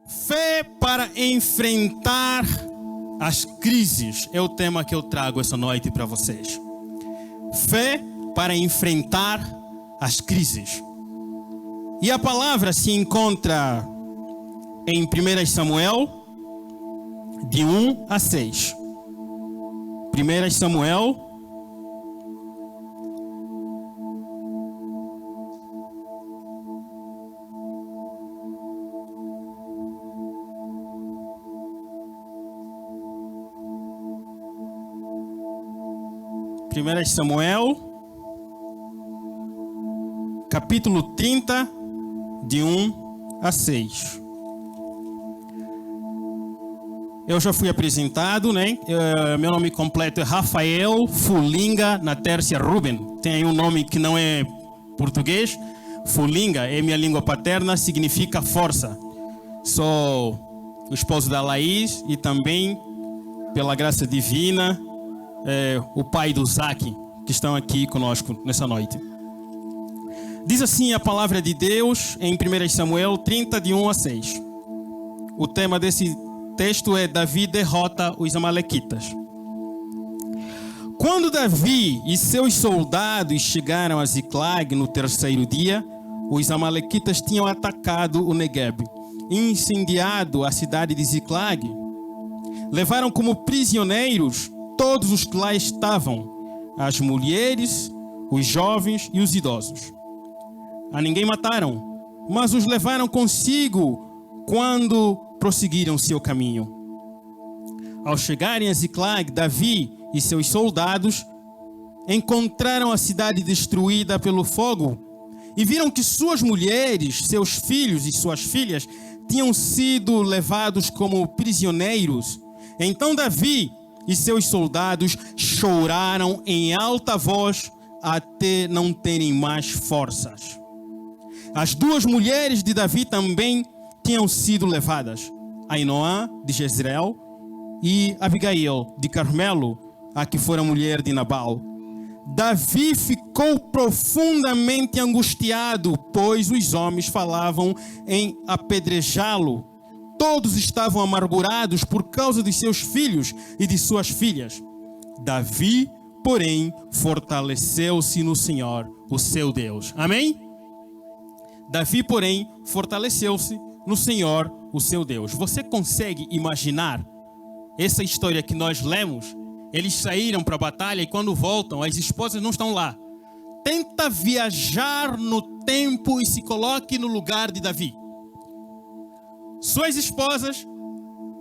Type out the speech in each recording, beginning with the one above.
Fé para enfrentar as crises é o tema que eu trago essa noite para vocês. Fé para enfrentar as crises. E a palavra se encontra em 1 Samuel, de 1 a 6. 1 Samuel, capítulo 30, de 1 a 6. Eu já fui apresentado, né? Meu nome completo é Rafael Fulinga Natércia Ruben. Tem aí um nome que não é português. Fulinga é minha língua paterna, significa força. Sou o esposo da Laís e também, pela graça divina, o pai do Zac, que estão aqui conosco nessa noite. Diz assim a palavra de Deus em 1 Samuel 30, de 1 a 6. O tema desse texto é: Davi derrota os amalequitas. Quando Davi e seus soldados chegaram a Ziclag no terceiro dia, os amalequitas tinham atacado o Negueb e incendiado a cidade de Ziclag. Levaram como prisioneiros todos os que lá estavam, as mulheres, os jovens e os idosos. A ninguém mataram, mas os levaram consigo quando prosseguiram seu caminho. Ao chegarem a Ziclag, Davi e seus soldados encontraram a cidade destruída pelo fogo e viram que suas mulheres, seus filhos e suas filhas tinham sido levados como prisioneiros. Então Davi e seus soldados choraram em alta voz até não terem mais forças. As duas mulheres de Davi também tinham sido levadas, Ainoã de Jezreel e Abigail de Carmelo, a que fora mulher de Nabal. Davi ficou profundamente angustiado, pois os homens falavam em apedrejá-lo. Todos estavam amargurados por causa de seus filhos e de suas filhas. Davi, porém, fortaleceu-se no Senhor, o seu Deus. Amém? Davi, porém, fortaleceu-se no Senhor, o seu Deus. Você consegue imaginar essa história que nós lemos? Eles saíram para a batalha e quando voltam, as esposas não estão lá. Tenta viajar no tempo e se coloque no lugar de Davi. Suas esposas,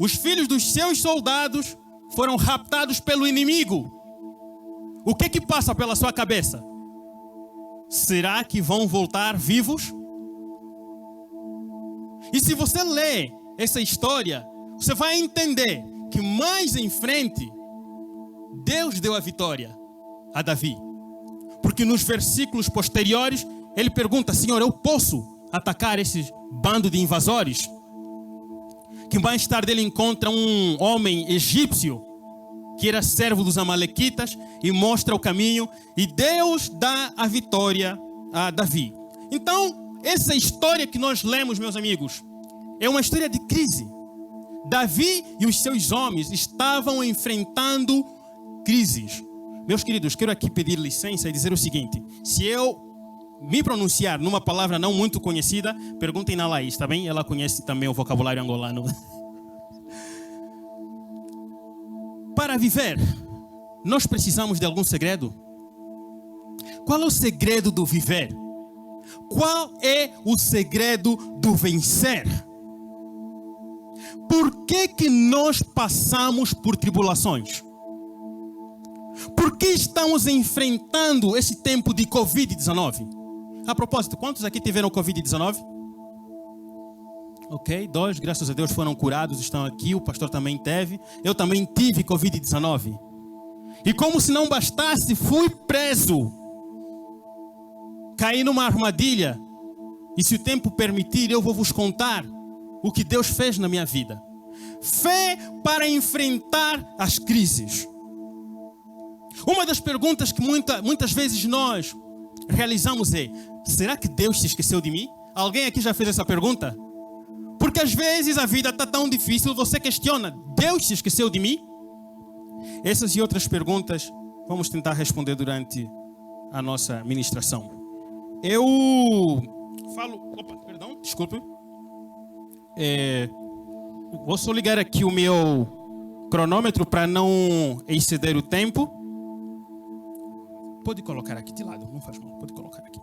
os filhos dos seus soldados foram raptados pelo inimigo. O que passa pela sua cabeça? Será que vão voltar vivos? E se você ler essa história, você vai entender que mais em frente, Deus deu a vitória a Davi. Porque nos versículos posteriores, ele pergunta: Senhor, eu posso atacar esse bando de invasores? Que mais tarde ele encontra um homem egípcio que era servo dos amalequitas e mostra o caminho, e Deus dá a vitória a Davi. Então, essa história que nós lemos, meus amigos, é uma história de crise. Davi e os seus homens estavam enfrentando crises. Meus queridos, quero aqui pedir licença e dizer o seguinte: se eu me pronunciar numa palavra não muito conhecida, perguntem na Laís, tá bem? Ela conhece também o vocabulário angolano. Para viver, nós precisamos de algum segredo? Qual é o segredo do viver? Qual é o segredo do vencer? Por que nós passamos por tribulações? Por que estamos enfrentando esse tempo de Covid-19? A propósito, quantos aqui tiveram Covid-19? Ok, 2, graças a Deus foram curados, estão aqui. O pastor também teve. Eu também tive Covid-19. E como se não bastasse, fui preso. Caí numa armadilha. E se o tempo permitir, eu vou vos contar o que Deus fez na minha vida. Fé para enfrentar as crises. Uma das perguntas que muitas vezes nós realizamos é: será que Deus se esqueceu de mim? Alguém aqui já fez essa pergunta? Por Porque às vezes a vida está tão difícil, você questiona, Deus se esqueceu de mim? Essas e outras perguntas vamos tentar responder durante a nossa ministração. Eu falo... Opa, perdão, desculpe. Vou só ligar aqui o meu cronômetro para não exceder o tempo. Pode colocar aqui de lado, não faz mal, pode colocar aqui.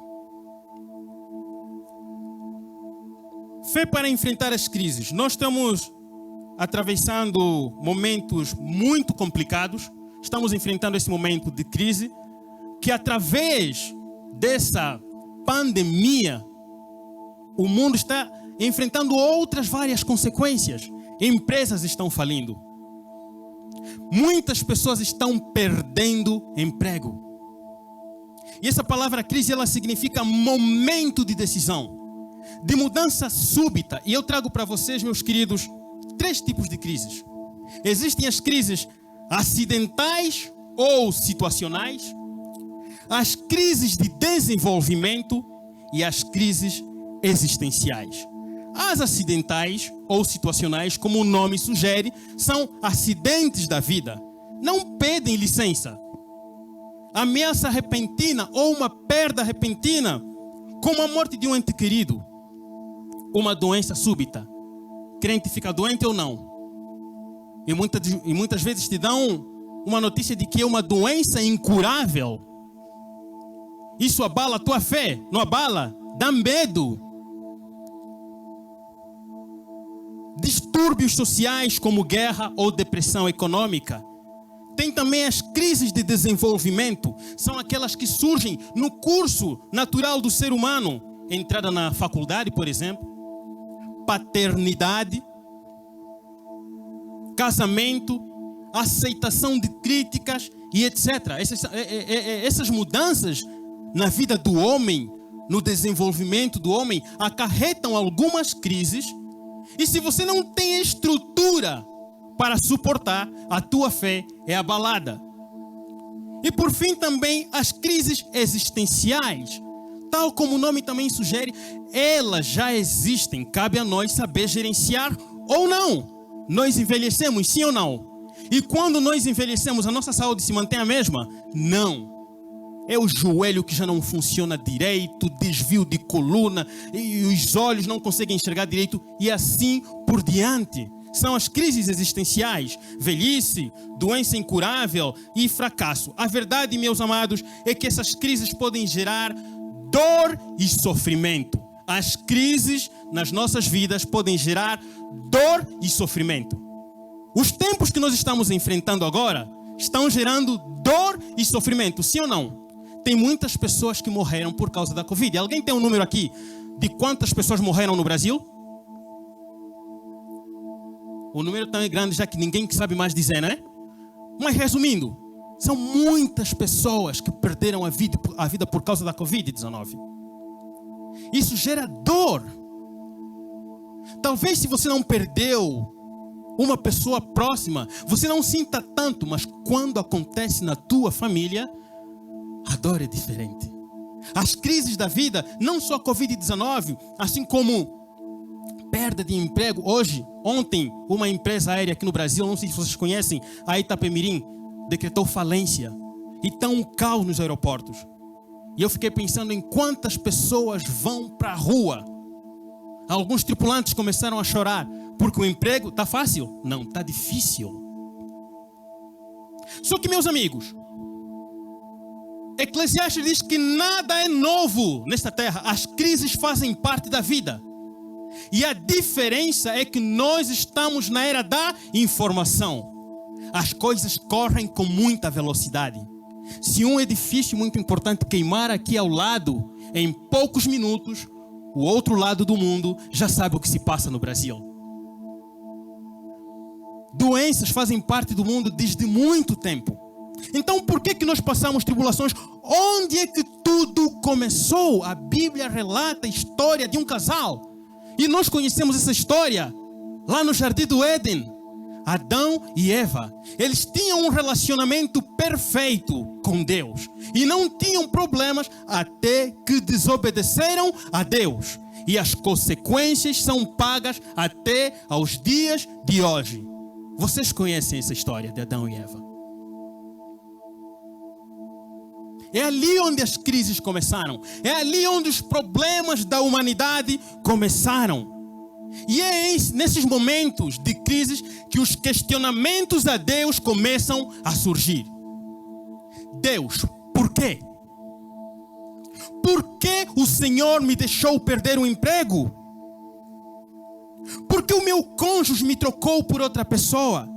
Fé para enfrentar as crises. Nós estamos atravessando momentos muito complicados. Estamos enfrentando esse momento de crise que, através dessa pandemia, o mundo está enfrentando outras várias consequências. Empresas estão falindo. Muitas pessoas estão perdendo emprego. E essa palavra crise, ela significa momento de decisão, de mudança súbita. E eu trago para vocês, meus queridos, 3 tipos de crises. Existem as crises acidentais ou situacionais, as crises de desenvolvimento e as crises existenciais. As acidentais ou situacionais, como o nome sugere, são acidentes da vida. Não pedem licença. Ameaça repentina ou uma perda repentina, como a morte de um ente querido, uma doença súbita. Crente fica doente ou não? E muitas vezes te dão uma notícia de que é uma doença incurável. Isso abala a tua fé, não abala? Dá medo. Distúrbios sociais como guerra ou depressão econômica. Tem também as crises de desenvolvimento. São aquelas que surgem no curso natural do ser humano. Entrada na faculdade, por exemplo. Paternidade. Casamento. Aceitação de críticas e etc. Essas mudanças na vida do homem, no desenvolvimento do homem, acarretam algumas crises. E se você não tem estrutura para suportar, a tua fé é abalada. E por fim também as crises existenciais. Tal como o nome também sugere, elas já existem. Cabe a nós saber gerenciar ou não. Nós envelhecemos, sim ou não? E quando nós envelhecemos, a nossa saúde se mantém a mesma? Não. É o joelho que já não funciona direito, desvio de coluna, e os olhos não conseguem enxergar direito, e assim por diante. São as crises existenciais, velhice, doença incurável e fracasso. A verdade, meus amados, é que essas crises podem gerar dor e sofrimento. As crises nas nossas vidas podem gerar dor e sofrimento. Os tempos que nós estamos enfrentando agora estão gerando dor e sofrimento, sim ou não? Tem muitas pessoas que morreram por causa da Covid. Alguém tem um número aqui de quantas pessoas morreram no Brasil? O número tão grande já que ninguém sabe mais dizer, né? Mas resumindo, são muitas pessoas que perderam a vida por causa da Covid-19. Isso gera dor. Talvez se você não perdeu uma pessoa próxima, você não sinta tanto, mas quando acontece na tua família, a dor é diferente. As crises da vida, não só a Covid-19, assim como perda de emprego. Ontem, uma empresa aérea aqui no Brasil, não sei se vocês conhecem, a Itapemirim, decretou falência. E está um caos nos aeroportos. E eu fiquei pensando em quantas pessoas vão para a rua. Alguns tripulantes começaram a chorar, porque o emprego está fácil? Não, está difícil. Só que, meus amigos, Eclesiastes diz que nada é novo nesta terra. As crises fazem parte da vida. E a diferença é que nós estamos na era da informação. As coisas correm com muita velocidade. Se um edifício muito importante queimar aqui ao lado, em poucos minutos, o outro lado do mundo já sabe o que se passa no Brasil. Doenças fazem parte do mundo desde muito tempo. Então por que nós passamos tribulações? Onde é que tudo começou? A Bíblia relata a história de um casal. E nós conhecemos essa história lá no Jardim do Éden. Adão e Eva. Eles tinham um relacionamento perfeito. com Deus e não tinham problemas até que desobedeceram a Deus. E as consequências são pagas até aos dias de hoje. Vocês conhecem essa história de Adão e Eva? É ali onde as crises começaram. É ali onde os problemas da humanidade começaram. E é nesses momentos de crises que os questionamentos a Deus começam a surgir. Deus, por quê? Por que o Senhor me deixou perder o emprego? Por que o meu cônjuge me trocou por outra pessoa?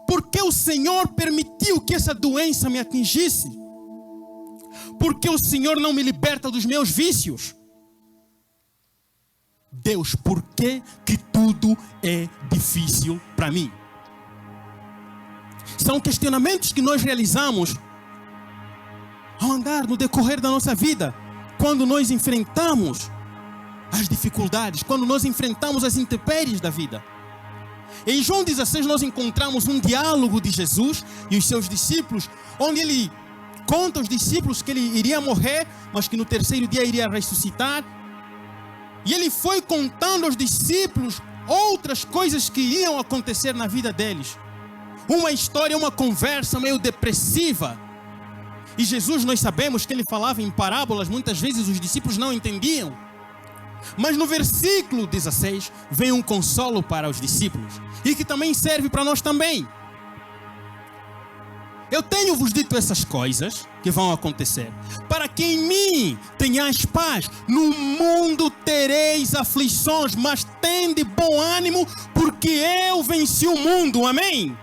Por que o Senhor permitiu que essa doença me atingisse? Por que o Senhor não me liberta dos meus vícios? Deus, por que tudo é difícil para mim? São questionamentos que nós realizamos ao andar no decorrer da nossa vida, quando nós enfrentamos as dificuldades, quando nós enfrentamos as intempéries da vida. Em João 16 nós encontramos um diálogo de Jesus e os seus discípulos, onde ele conta aos discípulos que ele iria morrer, mas que no terceiro dia iria ressuscitar. E ele foi contando aos discípulos outras coisas que iriam acontecer na vida deles. Uma história, uma conversa meio depressiva. E Jesus, nós sabemos que ele falava em parábolas, muitas vezes os discípulos não entendiam. Mas no versículo 16 vem um consolo para os discípulos e que também serve para nós também. Eu tenho-vos dito essas coisas que vão acontecer, para que em mim tenhais paz. No mundo tereis aflições, mas tende bom ânimo, porque eu venci o mundo. Amém?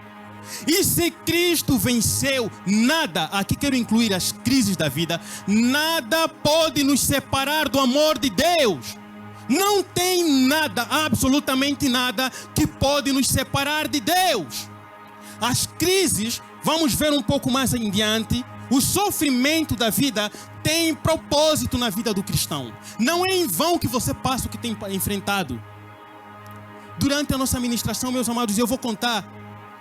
E se Cristo venceu, nada, aqui quero incluir as crises da vida, nada pode nos separar do amor de Deus. Não tem nada, absolutamente nada, que pode nos separar de Deus. As crises, vamos ver um pouco mais em diante, o sofrimento da vida tem propósito na vida do cristão. Não é em vão que você passa o que tem enfrentado. Durante a nossa ministração, meus amados, eu vou contar.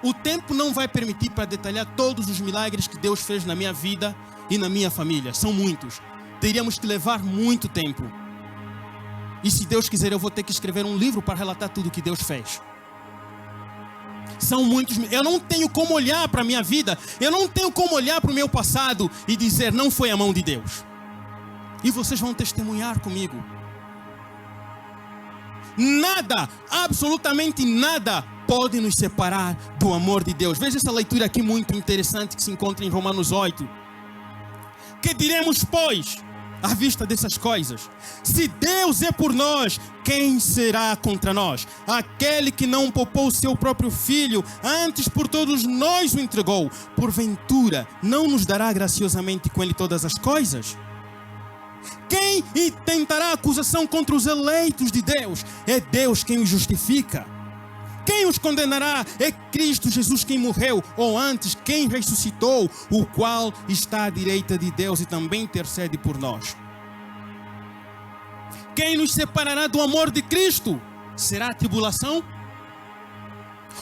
O tempo não vai permitir para detalhar todos os milagres que Deus fez na minha vida e na minha família. São muitos. Teríamos que levar muito tempo. E se Deus quiser, eu vou ter que escrever um livro para relatar tudo que Deus fez. São muitos. Eu não tenho como olhar para a minha vida. Eu não tenho como olhar para o meu passado e dizer, não foi a mão de Deus. E vocês vão testemunhar comigo. Nada, absolutamente nada, pode nos separar do amor de Deus. Veja essa leitura aqui muito interessante que se encontra em Romanos 8. Que diremos, pois, à vista dessas coisas? Se Deus é por nós, quem será contra nós? Aquele que não poupou o seu próprio filho, antes por todos nós o entregou, porventura não nos dará graciosamente com ele todas as coisas? Quem intentará acusação contra os eleitos de Deus? É Deus quem os justifica. Quem os condenará? É Cristo Jesus quem morreu, ou antes, quem ressuscitou, o qual está à direita de Deus e também intercede por nós. Quem nos separará do amor de Cristo? Será a tribulação?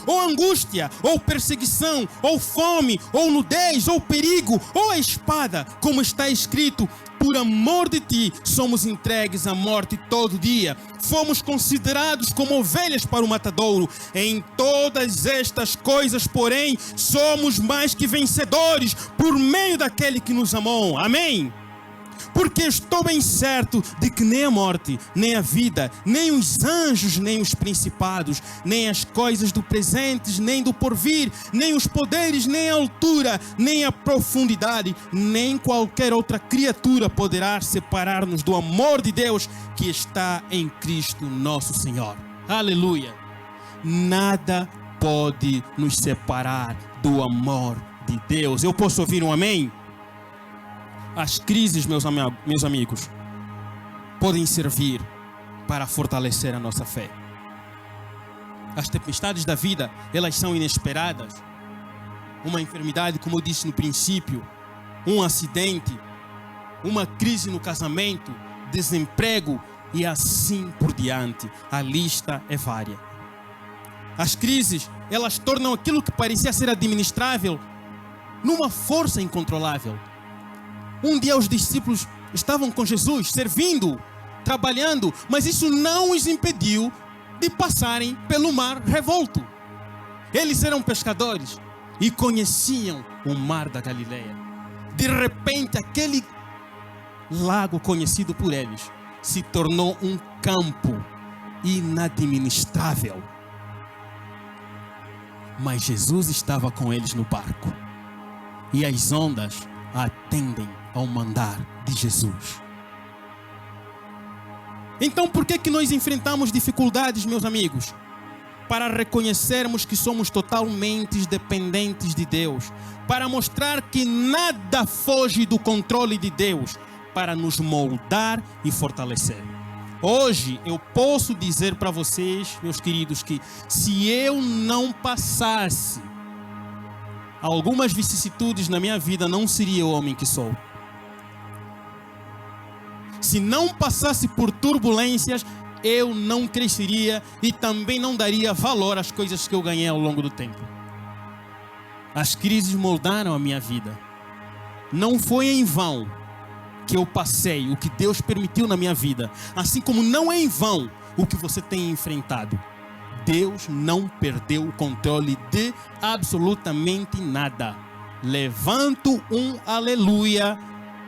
Ou angústia, ou perseguição, ou fome, ou nudez, ou perigo, ou a espada, como está escrito, por amor de ti somos entregues à morte todo dia. Fomos considerados como ovelhas para o matadouro. Em todas estas coisas, porém, somos mais que vencedores por meio daquele que nos amou. Amém? Porque estou bem certo de que nem a morte, nem a vida, nem os anjos, nem os principados, nem as coisas do presente, nem do porvir, nem os poderes, nem a altura, nem a profundidade, nem qualquer outra criatura poderá separar-nos do amor de Deus que está em Cristo nosso Senhor. Aleluia! Nada pode nos separar do amor de Deus. Eu posso ouvir um amém? As crises, meus amigos, podem servir para fortalecer a nossa fé. As tempestades da vida, elas são inesperadas. Uma enfermidade, como eu disse no princípio, um acidente, uma crise no casamento, desemprego e assim por diante. A lista é vária. As crises, elas tornam aquilo que parecia ser administrável numa força incontrolável. Um dia os discípulos estavam com Jesus, servindo, trabalhando, mas isso não os impediu de passarem pelo mar revolto. Eles eram pescadores e conheciam o mar da Galileia. De repente, aquele lago conhecido por eles se tornou um campo inadministrável. Mas Jesus estava com eles no barco. E as ondas atendem ao mandar de Jesus. Então, por que nós enfrentamos dificuldades, meus amigos? Para reconhecermos que somos totalmente dependentes de Deus. Para mostrar que nada foge do controle de Deus. Para nos moldar e fortalecer. Hoje eu posso dizer para vocês, meus queridos, que se eu não passasse algumas vicissitudes na minha vida, não seria o homem que sou. Se não passasse por turbulências, eu não cresceria e também não daria valor às coisas que eu ganhei ao longo do tempo. As crises moldaram a minha vida. Não foi em vão que eu passei, o que Deus permitiu na minha vida. Assim como não é em vão o que você tem enfrentado. Deus não perdeu o controle de absolutamente nada. Levanto um aleluia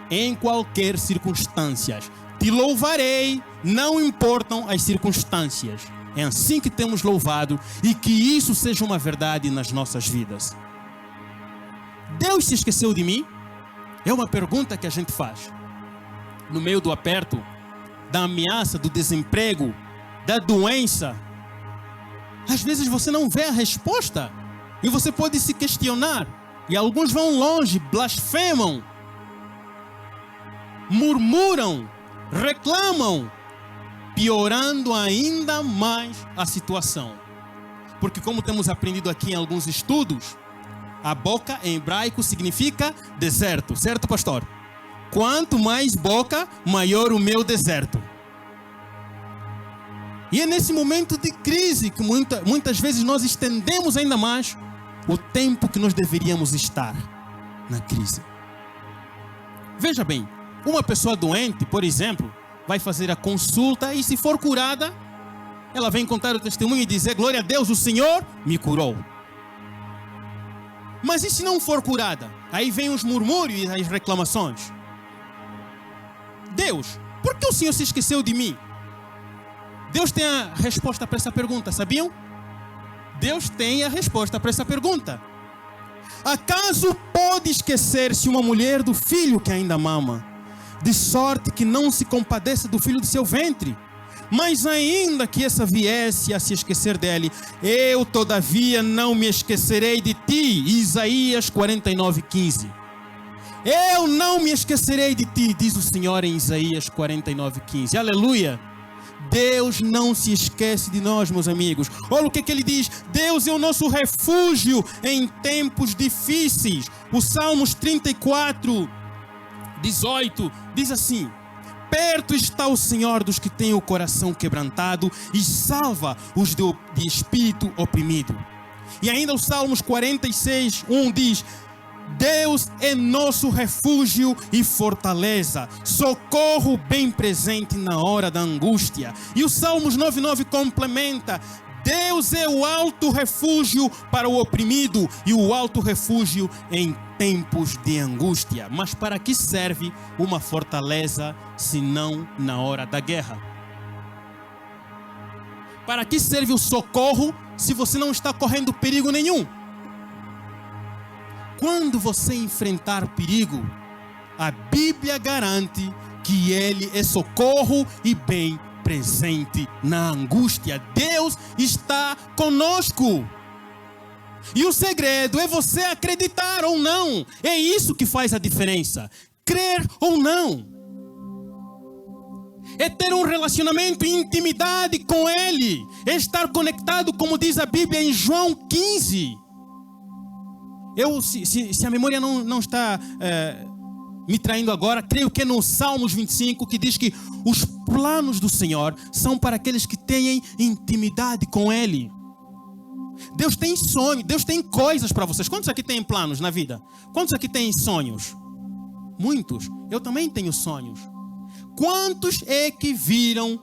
em qualquer circunstância. Te louvarei, não importam as circunstâncias. É assim que temos louvado e que isso seja uma verdade nas nossas vidas. Deus se esqueceu de mim? É uma pergunta que a gente faz. No meio do aperto, da ameaça, do desemprego, da doença, às vezes você não vê a resposta e você pode se questionar. E alguns vão longe, blasfemam, murmuram, reclamam, piorando ainda mais a situação. Porque como temos aprendido aqui em alguns estudos, a boca em hebraico significa deserto, certo, pastor? Quanto mais boca, maior o meu deserto. E é nesse momento de crise que muitas vezes nós estendemos ainda mais o tempo que nós deveríamos estar na crise. Veja bem, uma pessoa doente, por exemplo, vai fazer a consulta e se for curada, ela vem contar o testemunho e dizer: glória a Deus, o Senhor me curou. Mas e se não for curada? Aí vem os murmúrios e as reclamações. Deus, por que o Senhor se esqueceu de mim? Deus tem a resposta para essa pergunta, sabiam? Deus tem a resposta para essa pergunta. Acaso pode esquecer-se uma mulher do filho que ainda mama, de sorte que não se compadeça do filho do seu ventre? Mas ainda que essa viesse a se esquecer dele, eu todavia não me esquecerei de ti. Isaías 49:15. Eu não me esquecerei de ti, diz o Senhor em Isaías 49:15. Aleluia! Deus não se esquece de nós, meus amigos. Olha o que ele diz: Deus é o nosso refúgio em tempos difíceis. O Salmos 34:18 diz assim: perto está o Senhor dos que têm o coração quebrantado e salva os de espírito oprimido. E ainda o Salmos 46:1 diz: Deus é nosso refúgio e fortaleza, socorro bem presente na hora da angústia. E o Salmos 9:9 complementa: Deus é o alto refúgio para o oprimido e o alto refúgio em tempos de angústia. Mas para que serve uma fortaleza se não na hora da guerra? Para que serve o socorro se você não está correndo perigo nenhum? Quando você enfrentar perigo, a Bíblia garante que Ele é socorro e bem presente na angústia. Deus está conosco. E o segredo é você acreditar ou não. É isso que faz a diferença. Crer ou não. É ter um relacionamento e intimidade com Ele. É estar conectado, como diz a Bíblia em João 15. Se a memória não está me traindo agora, creio que é no Salmos 25 que diz que os planos do Senhor são para aqueles que têm intimidade com Ele. Deus tem sonho, Deus tem coisas para vocês. Quantos aqui têm planos na vida? Quantos aqui têm sonhos? Muitos. Eu também tenho sonhos. Quantos é que viram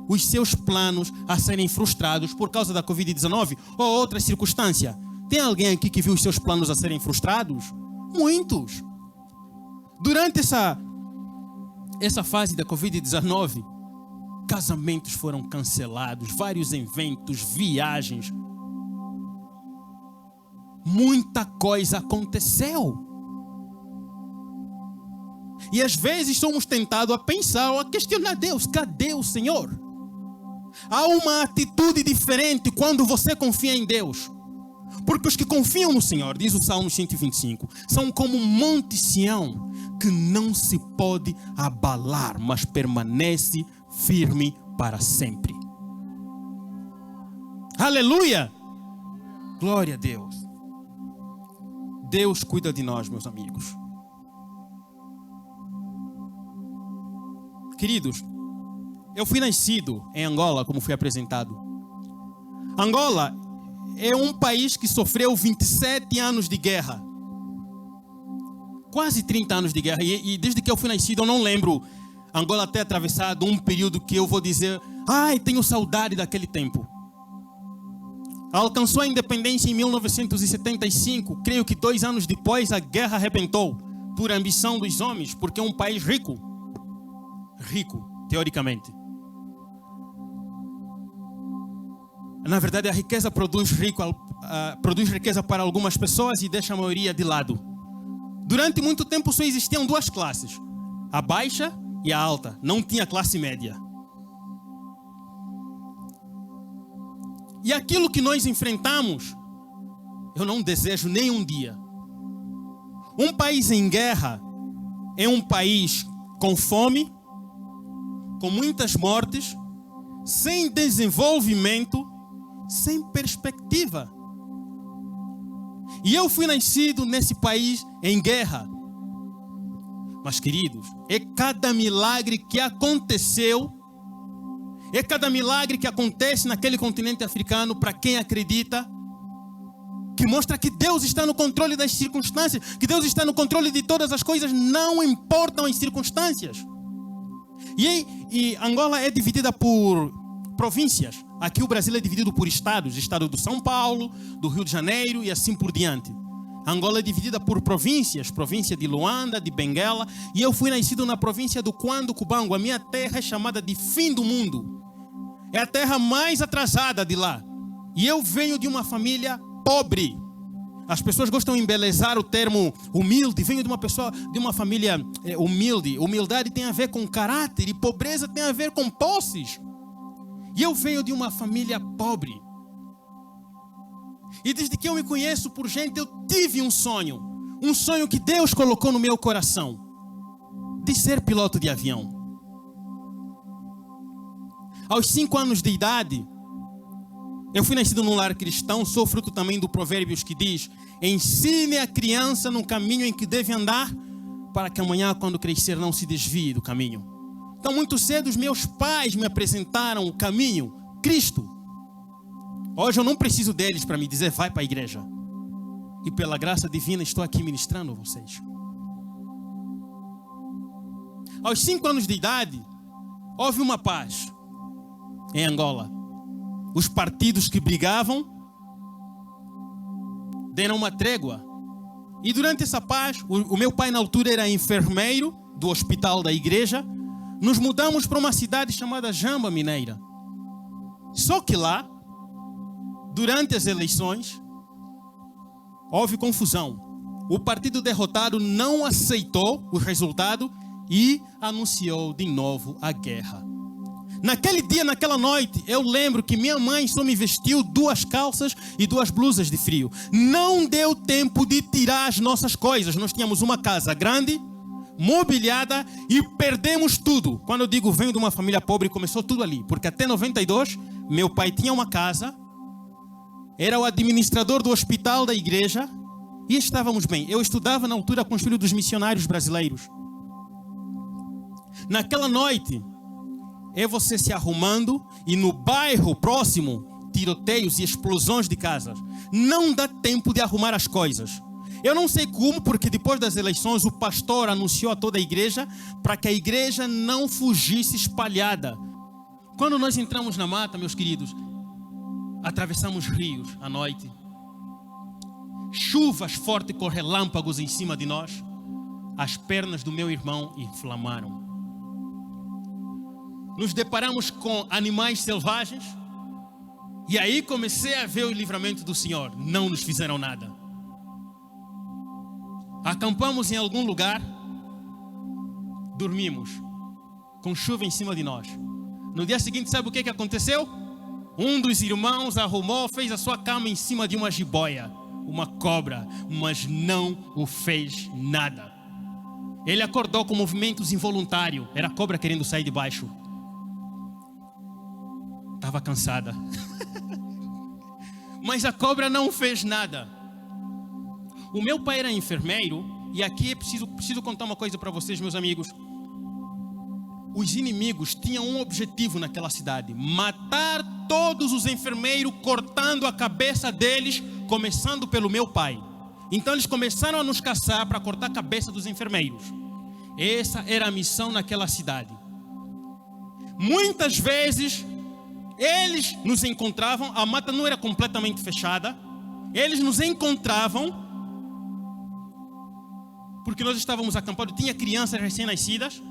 os seus planos a serem frustrados por causa da Covid-19 ou outra circunstância? Tem alguém aqui que viu os seus planos a serem frustrados? Muitos. Durante essa fase da Covid-19, casamentos foram cancelados, vários eventos, viagens. Muita coisa aconteceu. E às vezes somos tentados a pensar ou a questionar Deus. Cadê o Senhor? Há uma atitude diferente quando você confia em Deus. Porque os que confiam no Senhor, diz o Salmo 125, são como um monte Sião, que não se pode abalar, mas permanece firme para sempre. Aleluia! Glória a Deus. Deus cuida de nós, meus amigos. Queridos, eu fui nascido em Angola, como fui apresentado. Angola é um país que sofreu 27 anos de guerra. Quase 30 anos de guerra. E desde que eu fui nascido, eu não lembro Angola ter atravessado um período que eu vou dizer, ai, tenho saudade daquele tempo. Alcançou a independência em 1975. Creio que 2 anos depois a guerra arrebentou por ambição dos homens, porque é um país rico. Rico, teoricamente. Na verdade, a riqueza produz riqueza para algumas pessoas e deixa a maioria de lado. Durante muito tempo só existiam 2 classes, a baixa e a alta. Não tinha classe média. E aquilo que nós enfrentamos, eu não desejo nem um dia. Um país em guerra é um país com fome, com muitas mortes, sem desenvolvimento, sem perspectiva. E eu fui nascido nesse país em guerra. Mas, queridos, é cada milagre que aconteceu, é cada milagre que acontece naquele continente africano, para quem acredita, que mostra que Deus está no controle das circunstâncias, que Deus está no controle de todas as coisas, não importam as circunstâncias. E Angola é dividida por províncias. Aqui o Brasil é dividido por estados. Estado do São Paulo, do Rio de Janeiro e assim por diante. Angola é dividida por províncias. Província de Luanda, de Benguela. E eu fui nascido na província do Cuando Cubango. A minha terra é chamada de fim do mundo. É a terra mais atrasada de lá. E eu venho de uma família pobre. As pessoas gostam de embelezar o termo humilde. Venho de uma família humilde. Humildade tem a ver com caráter e pobreza tem a ver com posses. E eu venho de uma família pobre. E desde que eu me conheço por gente, eu tive um sonho que Deus colocou no meu coração, de ser piloto de avião. Aos 5 anos de idade, eu fui nascido num lar cristão, sou fruto também do Provérbios que diz: ensine a criança no caminho em que deve andar, para que amanhã, quando crescer, não se desvie do caminho. Então, muito cedo, os meus pais me apresentaram o caminho, Cristo. Hoje eu não preciso deles para me dizer, vai para a igreja. E pela graça divina estou aqui ministrando a vocês. Aos 5 anos de idade, houve uma paz em Angola. Os partidos que brigavam deram uma trégua. E durante essa paz, o meu pai na altura era enfermeiro do hospital da igreja. Nos mudamos para uma cidade chamada Jamba Mineira. Só que lá, durante as eleições, houve confusão. O partido derrotado não aceitou o resultado e anunciou de novo a guerra. Naquele dia, naquela noite, eu lembro que minha mãe só me vestiu 2 calças e 2 blusas de frio. Não deu tempo de tirar as nossas coisas. Nós tínhamos uma casa grande, mobiliada, e perdemos tudo. Quando eu digo venho de uma família pobre, começou tudo ali. Porque até 92, meu pai tinha uma casa, era o administrador do hospital da igreja e estávamos bem. Eu estudava na altura com os filhos dos missionários brasileiros. Naquela noite, é você se arrumando e no bairro próximo, tiroteios e explosões de casas. não dá tempo de arrumar as coisas. Eu não sei como, porque depois das eleições o pastor anunciou a toda a igreja para que a igreja não fugisse espalhada. Quando nós entramos na mata, meus queridos, atravessamos rios à noite, chuvas fortes com relâmpagos em cima de nós, as pernas do meu irmão inflamaram. Nos deparamos com animais selvagens, e aí comecei a ver o livramento do Senhor. Não nos fizeram nada. Acampamos em algum lugar, dormimos, com chuva em cima de nós. No dia seguinte, sabe o que aconteceu? Um dos irmãos arrumou, fez a sua cama em cima de uma jiboia, uma cobra, mas não o fez nada. Ele acordou com movimentos involuntários, era a cobra querendo sair de baixo. Estava cansada. Mas a cobra não fez nada. O meu pai era enfermeiro, e aqui é preciso contar uma coisa para vocês, meus amigos. Os inimigos tinham um objetivo naquela cidade: matar todos os enfermeiros, cortando a cabeça deles, começando pelo meu pai. Então eles começaram a nos caçar para cortar a cabeça dos enfermeiros. Essa era a missão naquela cidade. Muitas vezes eles nos encontravam, a mata não era completamente fechada, eles nos encontravam, porque nós estávamos acampados, tinha crianças recém-nascidas,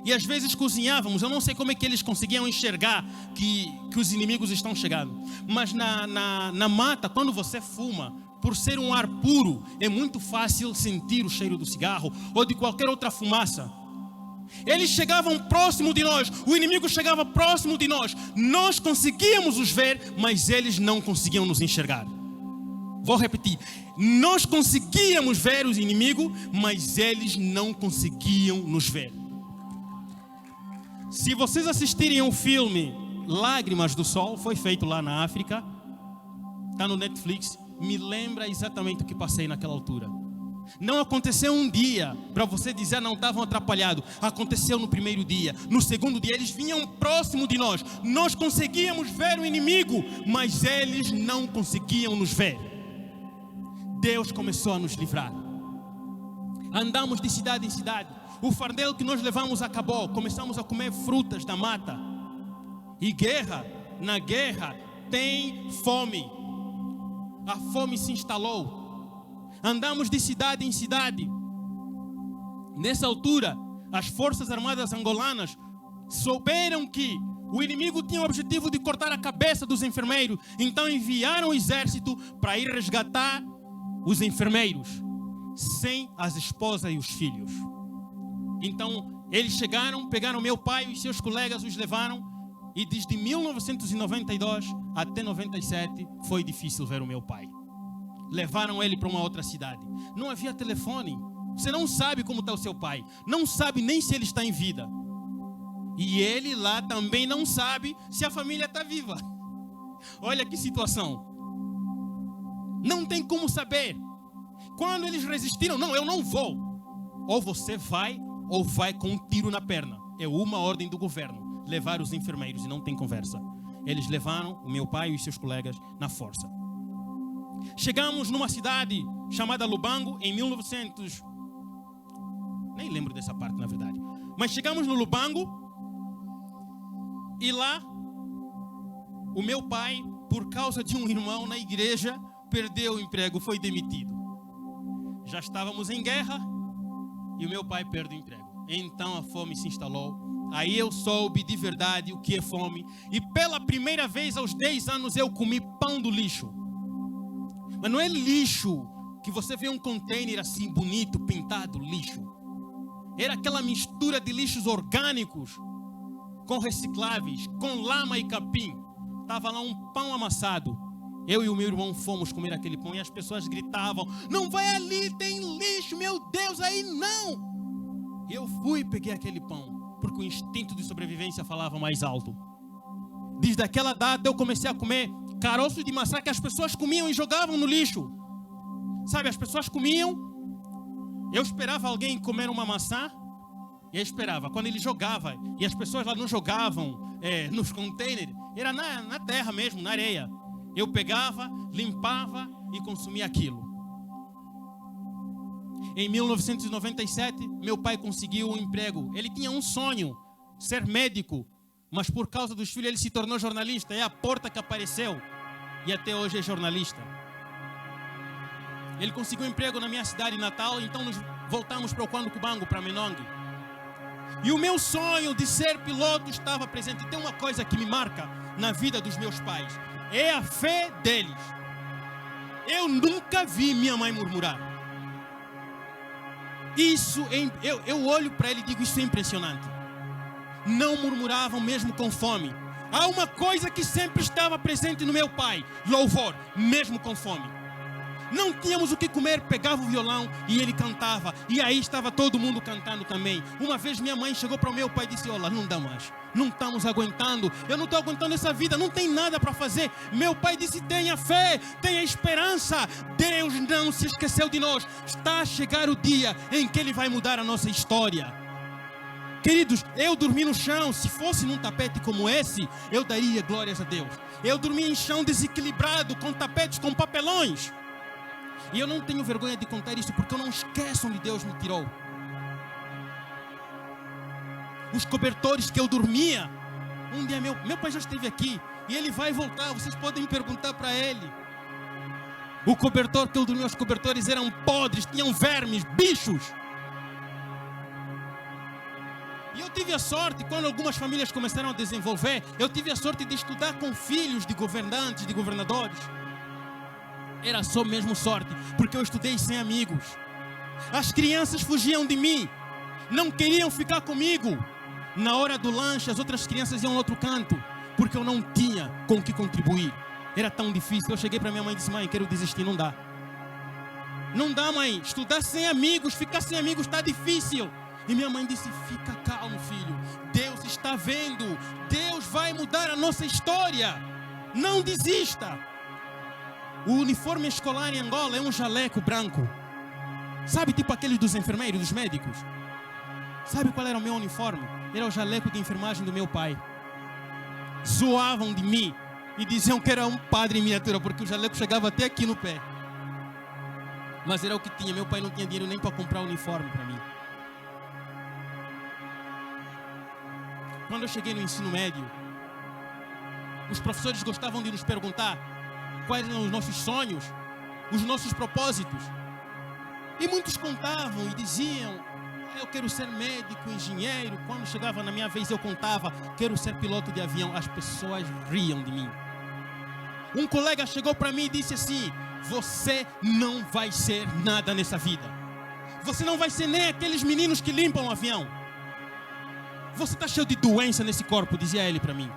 e às vezes cozinhávamos. Eu não sei como é que eles conseguiam enxergar que os inimigos estão chegando, mas na mata, quando você fuma, por ser um ar puro, é muito fácil sentir o cheiro do cigarro ou de qualquer outra fumaça. Eles chegavam próximo de nós, o inimigo chegava próximo de nós. Nós conseguíamos os ver, mas eles não conseguiam nos enxergar. Vou repetir. Nós conseguíamos ver os inimigos, mas eles não conseguiam nos ver. Se vocês assistirem ao filme Lágrimas do Sol, foi feito lá na África, está no Netflix, me lembra exatamente o que passei naquela altura. Não aconteceu um dia para você dizer não estavam atrapalhados. Aconteceu no primeiro dia, no segundo dia eles vinham próximo de nós. Nós conseguíamos ver o inimigo, mas eles não conseguiam nos ver. Deus começou a nos livrar. Andamos de cidade em cidade. O fardo que nós levamos acabou. Começamos a comer frutas da mata. E na guerra tem fome. A fome se instalou. Andamos de cidade em cidade. Nessa altura, as forças armadas angolanas souberam que o inimigo tinha o objetivo de cortar a cabeça dos enfermeiros. Então enviaram o exército para ir resgatar os enfermeiros, sem as esposas e os filhos. Então eles chegaram, pegaram meu pai e seus colegas, os levaram. E desde 1992 até 97 foi difícil ver o meu pai. Levaram ele para uma outra cidade. Não havia telefone. Você não sabe como está o seu pai. Não sabe nem se ele está em vida. E ele lá também não sabe se a família está viva. Olha que situação. Não tem como saber. Quando eles resistiram, não, eu não vou. Ou você vai, ou vai com um tiro na perna. É uma ordem do governo. Levar os enfermeiros, e não tem conversa. Eles levaram o meu pai e os seus colegas na força. Chegamos numa cidade chamada Lubango em 1900. Nem lembro dessa parte, na verdade. Mas chegamos no Lubango e lá o meu pai, por causa de um irmão na igreja, perdeu o emprego, foi demitido. Já estávamos em guerra e o meu pai perdeu o emprego. Então a fome se instalou. Aí eu soube de verdade o que é fome. E pela primeira vez aos 10 anos eu comi pão do lixo. Mas não é lixo que você vê um container assim bonito, pintado, lixo. Era aquela mistura de lixos orgânicos com recicláveis, com lama e capim. Estava lá um pão amassado. Eu e o meu irmão fomos comer aquele pão e as pessoas gritavam: não vai ali, tem lixo, meu Deus, aí não. Eu fui e peguei aquele pão, porque o instinto de sobrevivência falava mais alto. Desde aquela data eu comecei a comer caroços de maçã que as pessoas comiam e jogavam no lixo. Sabe, as pessoas comiam, eu esperava alguém comer uma maçã, e eu esperava, quando ele jogava, e as pessoas lá não jogavam nos containers, era na terra mesmo, na areia. Eu pegava, limpava e consumia aquilo. Em 1997, meu pai conseguiu um emprego. Ele tinha um sonho, ser médico, mas por causa dos filhos ele se tornou jornalista. É a porta que apareceu e até hoje é jornalista. Ele conseguiu um emprego na minha cidade natal, então nos voltamos para o Kwando Kubango, para Menongue. E o meu sonho de ser piloto estava presente. E tem uma coisa que me marca na vida dos meus pais, é a fé deles. Eu nunca vi minha mãe murmurar. Eu olho para ele e digo, isso é impressionante. Não murmuravam mesmo com fome. Há uma coisa que sempre estava presente no meu pai, louvor, mesmo com fome. Não tínhamos o que comer, pegava o violão e ele cantava. E aí estava todo mundo cantando também. Uma vez minha mãe chegou para o meu pai e disse, olha, não dá mais. Não estamos aguentando. Eu não estou aguentando essa vida. Não tem nada para fazer. Meu pai disse, tenha fé, tenha esperança. Deus não se esqueceu de nós. Está a chegar o dia em que Ele vai mudar a nossa história. Queridos, eu dormi no chão. Se fosse num tapete como esse, eu daria glórias a Deus. Eu dormi em chão desequilibrado, com tapetes, com papelões. E eu não tenho vergonha de contar isso, porque eu não esqueço onde Deus me tirou. Os cobertores que eu dormia, um dia meu pai já esteve aqui, e ele vai voltar, vocês podem perguntar para ele. O cobertor que eu dormia, os cobertores eram podres, tinham vermes, bichos. E eu tive a sorte, quando algumas famílias começaram a desenvolver, eu tive a sorte de estudar com filhos de governantes, de governadores. Era só mesmo sorte, porque eu estudei sem amigos. As crianças fugiam de mim, não queriam ficar comigo. Na hora do lanche, as outras crianças iam a outro canto, porque eu não tinha com o que contribuir. Era tão difícil. Eu cheguei para minha mãe e disse, mãe, quero desistir, não dá. Não dá, mãe, estudar sem amigos, ficar sem amigos está difícil. E minha mãe disse, fica calmo, filho, Deus está vendo, Deus vai mudar a nossa história, não desista. O uniforme escolar em Angola é um jaleco branco. Sabe, tipo aqueles dos enfermeiros, dos médicos? Sabe qual era o meu uniforme? Era o jaleco de enfermagem do meu pai. Zoavam de mim e diziam que era um padre em miniatura, porque o jaleco chegava até aqui no pé. Mas era o que tinha. Meu pai não tinha dinheiro nem para comprar o uniforme para mim. Quando eu cheguei no ensino médio, os professores gostavam de nos perguntar quais eram os nossos sonhos, os nossos propósitos. E muitos contavam e diziam, eu quero ser médico, engenheiro. Quando chegava na minha vez eu contava, quero ser piloto de avião. As pessoas riam de mim. Um colega chegou para mim e disse assim, você não vai ser nada nessa vida. Você não vai ser nem aqueles meninos que limpam o avião. Você está cheio de doença nesse corpo, dizia ele para mim.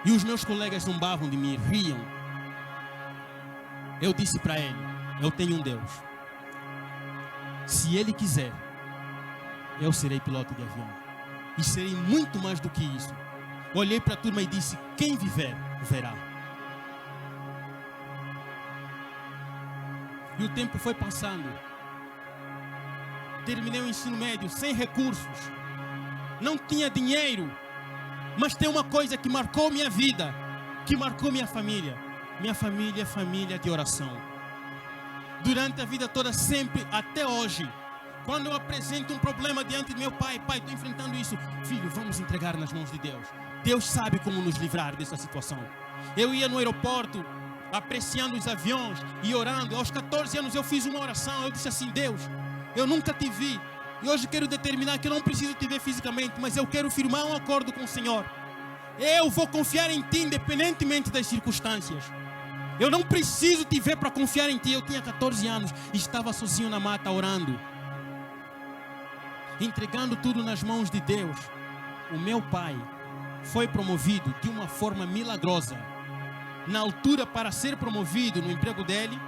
E os meus colegas zombavam de mim, riam. Eu disse para ele, eu tenho um Deus. Se Ele quiser, eu serei piloto de avião. E serei muito mais do que isso. Olhei para a turma e disse, quem viver, verá. E o tempo foi passando. Terminei o ensino médio sem recursos. Não tinha dinheiro. Mas tem uma coisa que marcou minha vida, que marcou minha família. Minha família é família de oração. Durante a vida toda, sempre, até hoje, quando eu apresento um problema diante do meu pai, pai, estou enfrentando isso. Filho, vamos entregar nas mãos de Deus. Deus sabe como nos livrar dessa situação. Eu ia no aeroporto, apreciando os aviões e orando. Aos 14 anos eu fiz uma oração. Eu disse assim, Deus, eu nunca te vi. E hoje quero determinar que eu não preciso te ver fisicamente, mas eu quero firmar um acordo com o Senhor. Eu vou confiar em Ti independentemente das circunstâncias. Eu não preciso te ver para confiar em Ti. Eu tinha 14 anos e estava sozinho na mata orando. Entregando tudo nas mãos de Deus. O meu pai foi promovido de uma forma milagrosa. Na altura, para ser promovido no emprego dele,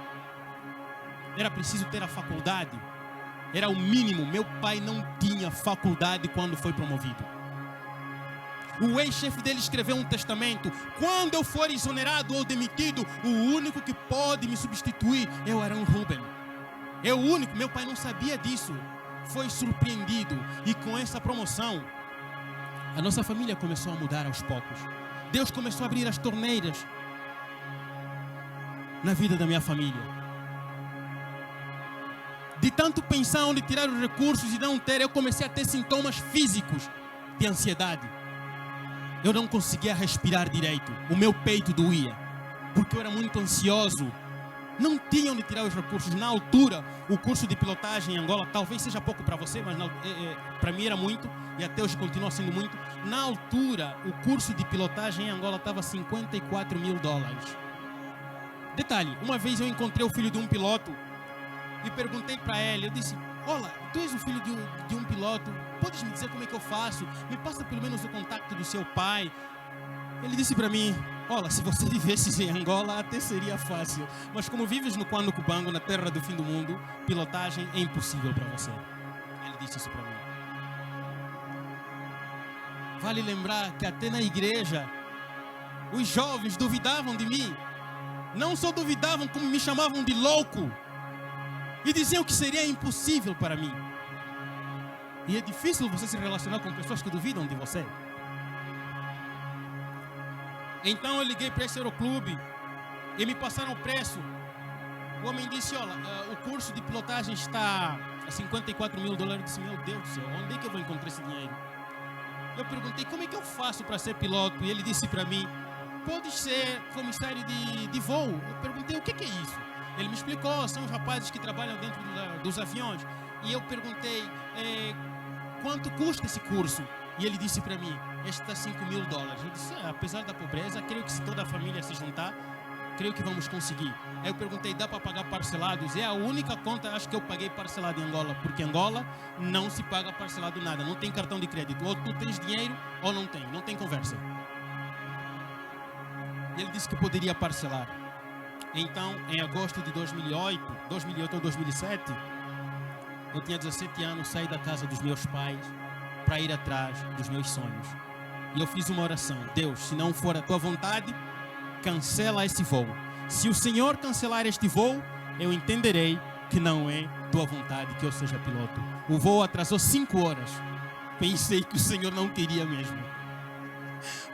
era preciso ter a faculdade. Era o mínimo. Meu pai não tinha faculdade quando foi promovido. O ex-chefe dele escreveu um testamento. Quando eu for exonerado ou demitido, o único que pode me substituir é o Arão Ruben. É o único. Meu pai não sabia disso. Foi surpreendido. E com essa promoção, a nossa família começou a mudar aos poucos. Deus começou a abrir as torneiras. na vida da minha família. De tanto pensar onde tirar os recursos e não ter, eu comecei a ter sintomas físicos de ansiedade. Eu não conseguia respirar direito. O meu peito doía, porque eu era muito ansioso. Não tinha onde tirar os recursos. Na altura, o curso de pilotagem em Angola, talvez seja pouco para você, mas para mim era muito, e até hoje continua sendo muito. Na altura, o curso de pilotagem em Angola estava $54 mil. Detalhe, uma vez eu encontrei o filho de um piloto e perguntei para ele, eu disse: olha, tu és o filho de um piloto, podes me dizer como é que eu faço? Me passa pelo menos o contato do seu pai. Ele disse para mim: olha, se você vivesse em Angola até seria fácil, mas como vives no Kwano Kubango, na terra do fim do mundo, pilotagem é impossível para você. Ele disse isso para mim. Vale lembrar que até na igreja os jovens duvidavam de mim. Não só duvidavam, como me chamavam de louco e diziam que seria impossível para mim. E é difícil você se relacionar com pessoas que duvidam de você. Então eu liguei para esse aeroclube e me passaram o preço. O homem disse: olha, o curso de pilotagem está a $54 mil. Eu disse: meu Deus do céu, onde é que eu vou encontrar esse dinheiro? Eu perguntei: como é que eu faço para ser piloto? E ele disse para mim: pode ser comissário de voo. Eu perguntei: o que é isso? Ele me explicou: são os rapazes que trabalham dentro dos aviões. E eu perguntei: quanto custa esse curso? E ele disse para mim: este está $5 mil. Eu disse: apesar da pobreza, creio que se toda a família se juntar, creio que vamos conseguir. Aí eu perguntei: dá para pagar parcelados? É a única conta, acho que eu paguei parcelado em Angola, porque em Angola não se paga parcelado nada, não tem cartão de crédito. Ou tu tens dinheiro ou não tem conversa. E ele disse que poderia parcelar. Então, em agosto de 2008 ou 2007, eu tinha 17 anos, saí da casa dos meus pais para ir atrás dos meus sonhos. E eu fiz uma oração: Deus, se não for a tua vontade, cancela esse voo. Se o Senhor cancelar este voo, eu entenderei que não é tua vontade que eu seja piloto. O voo atrasou 5 horas. Pensei que o Senhor não queria mesmo.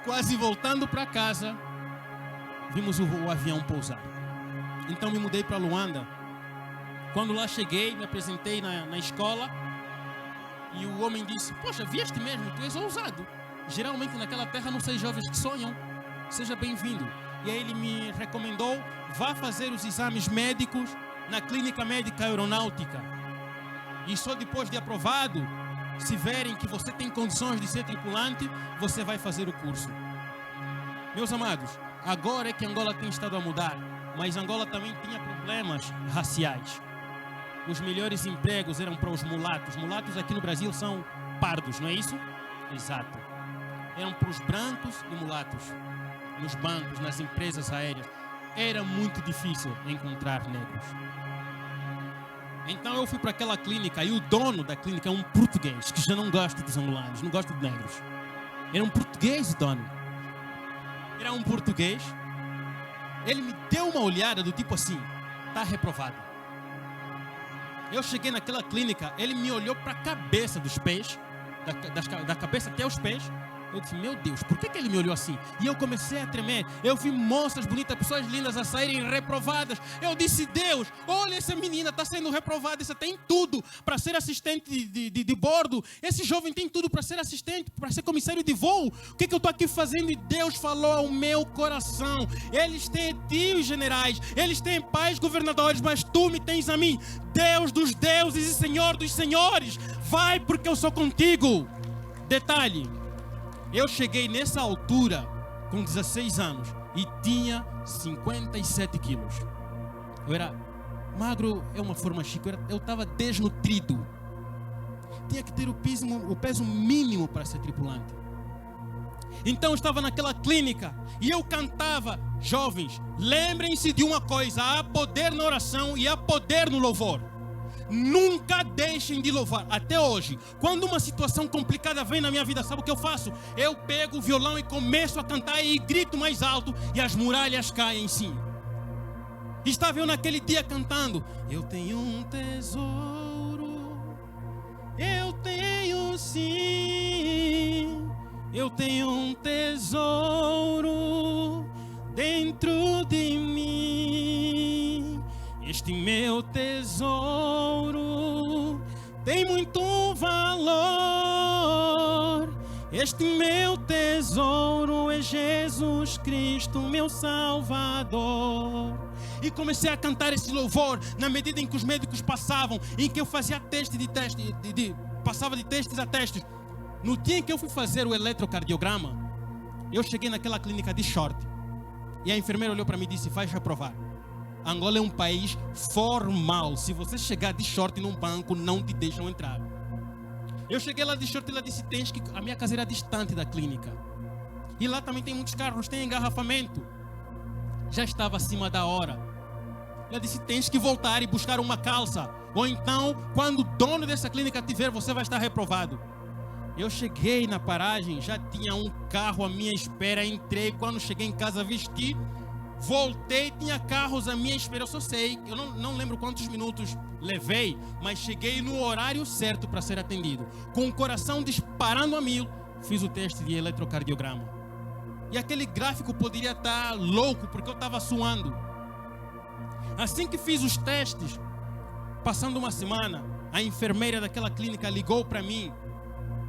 Quase voltando para casa, vimos o avião pousar. Então me mudei para Luanda. Quando lá cheguei, me apresentei na escola. E o homem disse: poxa, vieste mesmo, tu és ousado. Geralmente naquela terra não sei jovens que sonham. Seja bem-vindo. E aí ele me recomendou: vá fazer os exames médicos na Clínica Médica Aeronáutica. E só depois de aprovado, se verem que você tem condições de ser tripulante, você vai fazer o curso. Meus amados, agora é que Angola tem estado a mudar, mas Angola também tinha problemas raciais. Os melhores empregos eram para os mulatos. Mulatos aqui no Brasil são pardos, não é isso? Exato. Eram para os brancos e mulatos. Nos bancos, nas empresas aéreas. Era muito difícil encontrar negros. Então eu fui para aquela clínica e o dono da clínica é um português, que já não gosta dos angolanos, não gosta de negros. Era um português o dono. Era um português. Ele me deu uma olhada do tipo assim: está reprovado. Eu cheguei naquela clínica, ele me olhou para a cabeça dos pés, da cabeça até os pés. Eu disse: meu Deus, por que ele me olhou assim? E eu comecei a tremer. Eu vi moças bonitas, pessoas lindas a saírem reprovadas. Eu disse: Deus, olha, essa menina está sendo reprovada. Essa tem tudo para ser assistente de bordo. Esse jovem tem tudo para ser assistente, para ser comissário de voo. O que eu estou aqui fazendo? E Deus falou ao meu coração: eles têm tios generais, eles têm pais governadores, mas tu me tens a mim, Deus dos deuses e Senhor dos senhores. Vai, porque eu sou contigo. Detalhe: eu cheguei nessa altura com 16 anos e tinha 57 quilos. Eu era magro, é uma forma chique, eu estava desnutrido. Tinha que ter o peso mínimo para ser tripulante. Então eu estava naquela clínica e eu cantava: jovens, lembrem-se de uma coisa, há poder na oração e há poder no louvor. Nunca deixem de louvar. Até hoje, quando uma situação complicada vem na minha vida, sabe o que eu faço? Eu pego o violão e começo a cantar e grito mais alto e as muralhas caem em si. Estava eu naquele dia cantando: eu tenho um tesouro, eu tenho sim, eu tenho um tesouro dentro de mim. Este meu tesouro tem muito valor. Este meu tesouro é Jesus Cristo, meu Salvador. E comecei a cantar esse louvor na medida em que os médicos passavam, em que eu fazia passava de testes a testes. No dia em que eu fui fazer o eletrocardiograma, eu cheguei naquela clínica de short. E a enfermeira olhou para mim e disse: vais reprovar. Angola é um país formal. Se você chegar de short num banco, não te deixam entrar. Eu cheguei lá de short e ela disse: tens que... A minha casa era distante da clínica. E lá também tem muitos carros, tem engarrafamento. Já estava acima da hora. Ela disse: tens que voltar e buscar uma calça. Ou então, quando o dono dessa clínica te ver, você vai estar reprovado. Eu cheguei na paragem, já tinha um carro à minha espera. Entrei, quando cheguei em casa, vesti. Voltei, tinha carros à minha espera. Eu só sei, eu não lembro quantos minutos levei, mas cheguei no horário certo para ser atendido. Com o coração disparando a 1000, fiz o teste de eletrocardiograma. E aquele gráfico poderia estar louco, porque eu estava suando. Assim que fiz os testes, passando uma semana, a enfermeira daquela clínica ligou para mim: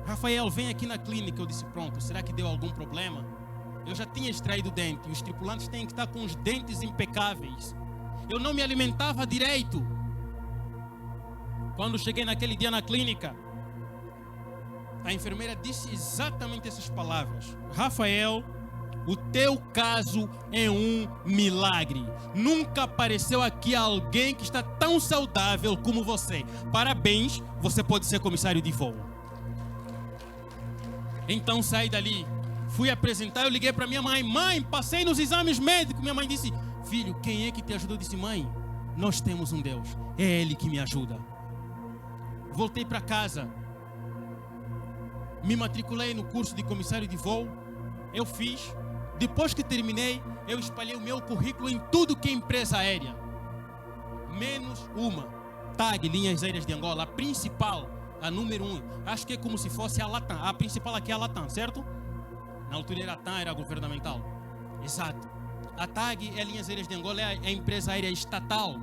Rafael, vem aqui na clínica. Eu disse: pronto, será que deu algum problema? Eu já tinha extraído o dente. Os tripulantes têm que estar com os dentes impecáveis. Eu não me alimentava direito. Quando cheguei naquele dia na clínica, a enfermeira disse exatamente essas palavras: Rafael, o teu caso é um milagre. Nunca apareceu aqui alguém que está tão saudável como você. Parabéns, você pode ser comissário de voo. Então saí dali. Fui apresentar, eu liguei para minha mãe: mãe, passei nos exames médicos. Minha mãe disse: filho, quem é que te ajudou? Eu disse: mãe, nós temos um Deus, é Ele que me ajuda. Voltei para casa, me matriculei no curso de comissário de voo. Eu fiz. Depois que terminei, eu espalhei o meu currículo em tudo que é empresa aérea, menos uma, TAG, Linhas Aéreas de Angola, a principal, a número 1. Acho que é como se fosse a Latam. A principal aqui é a Latam, certo? Na altura era a TAM, era governamental. Exato. A TAG é Linhas Aéreas de Angola, é a empresa aérea estatal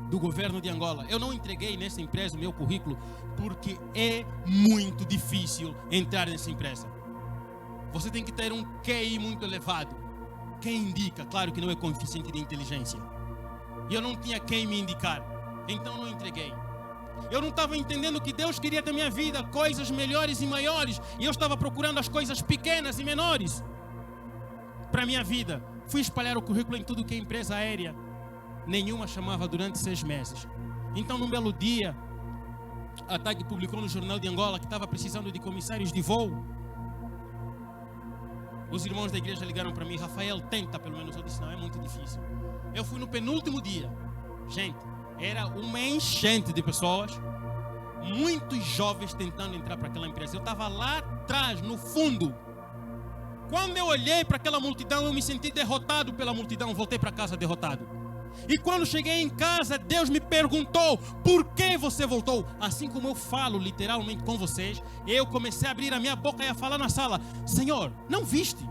do governo de Angola. Eu não entreguei nessa empresa o meu currículo porque é muito difícil entrar nessa empresa. Você tem que ter um QI muito elevado. Quem indica? Claro que não é coeficiente de inteligência. E eu não tinha quem me indicar. Então não entreguei. Eu não estava entendendo que Deus queria da minha vida coisas melhores e maiores. E eu estava procurando as coisas pequenas e menores para a minha vida. Fui espalhar o currículo em tudo que é empresa aérea. Nenhuma chamava durante 6 meses. Então, num belo dia, a TAG publicou no Jornal de Angola que estava precisando de comissários de voo. Os irmãos da igreja ligaram para mim: Rafael, tenta pelo menos. Eu disse: não, é muito difícil. Eu fui no penúltimo dia. Gente, era uma enchente de pessoas, muitos jovens tentando entrar para aquela empresa. Eu estava lá atrás, no fundo. Quando eu olhei para aquela multidão, eu me senti derrotado pela multidão. Voltei para casa derrotado. E quando cheguei em casa, Deus me perguntou: por que você voltou? Assim como eu falo literalmente com vocês, eu comecei a abrir a minha boca e a falar na sala: Senhor, não viste?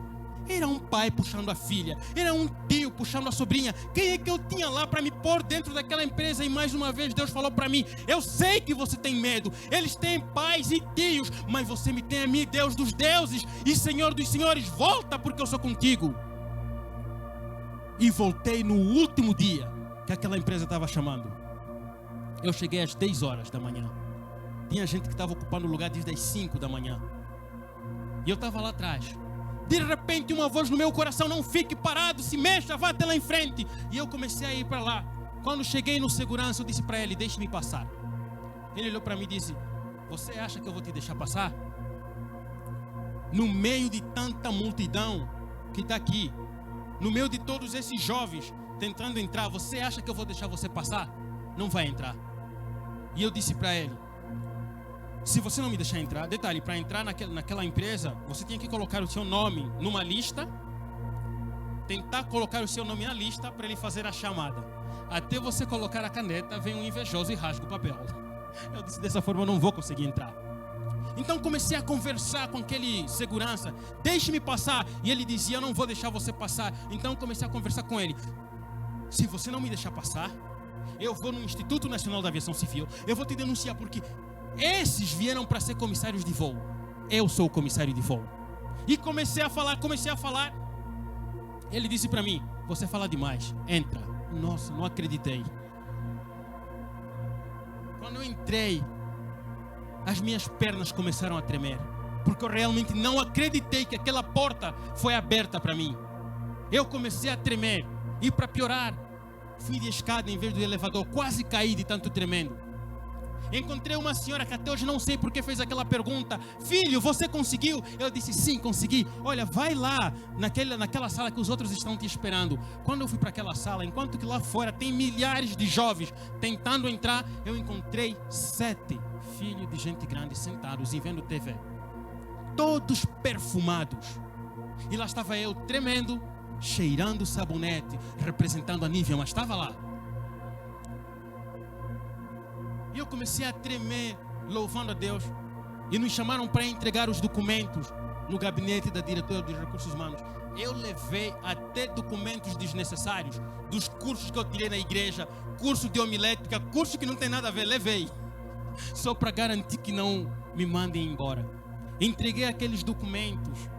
Era um pai puxando a filha, era um tio puxando a sobrinha. Quem é que eu tinha lá para me pôr dentro daquela empresa? E mais uma vez Deus falou para mim: eu sei que você tem medo, eles têm pais e tios, mas você me tem a mim, Deus dos deuses e Senhor dos senhores. Volta, porque eu sou contigo. E voltei no último dia que aquela empresa estava chamando. Eu cheguei às 10 horas da manhã. Tinha gente que estava ocupando o lugar desde as 5 da manhã. E eu estava lá atrás. De repente, uma voz no meu coração: não fique parado, se mexa, vá até lá em frente. E eu comecei a ir para lá. Quando cheguei no segurança, eu disse para ele: deixe-me passar. Ele olhou para mim e disse: você acha que eu vou te deixar passar? No meio de tanta multidão que está aqui, no meio de todos esses jovens tentando entrar, você acha que eu vou deixar você passar? Não vai entrar. E eu disse para ele: se você não me deixar entrar, detalhe, para entrar naquela empresa, você tinha que colocar o seu nome numa lista, tentar colocar o seu nome na lista para ele fazer a chamada. Até você colocar a caneta, vem um invejoso e rasga o papel. Eu disse: dessa forma eu não vou conseguir entrar. Então comecei a conversar com aquele segurança: deixe-me passar. E ele dizia: eu não vou deixar você passar. Então comecei a conversar com ele: Se você não me deixar passar, eu vou no Instituto Nacional da Aviação Civil, eu vou te denunciar porque esses vieram para ser comissários de voo. Eu sou o comissário de voo. E comecei a falar. Ele disse para mim, você fala demais, entra. Nossa, não acreditei. Quando eu entrei, as minhas pernas começaram a tremer, porque eu realmente não acreditei que aquela porta foi aberta para mim. Eu comecei a tremer, e para piorar, fui de escada em vez do elevador, quase caí de tanto tremendo. Encontrei uma senhora que até hoje não sei porque fez aquela pergunta: filho, você conseguiu? Eu disse, sim, consegui. Olha, vai lá naquela sala que os outros estão te esperando. Quando eu fui para aquela sala, enquanto que lá fora tem milhares de jovens tentando entrar, eu encontrei 7 filhos de gente grande sentados e vendo TV, todos perfumados. E lá estava eu tremendo, cheirando sabonete, representando a Nívea, mas estava lá. E eu comecei a tremer, louvando a Deus. E nos chamaram para entregar os documentos no gabinete da diretora dos recursos humanos. Eu levei até documentos desnecessários dos cursos que eu tirei na igreja, curso de homilética, curso que não tem nada a ver, levei. Só para garantir que não me mandem embora. Entreguei aqueles documentos.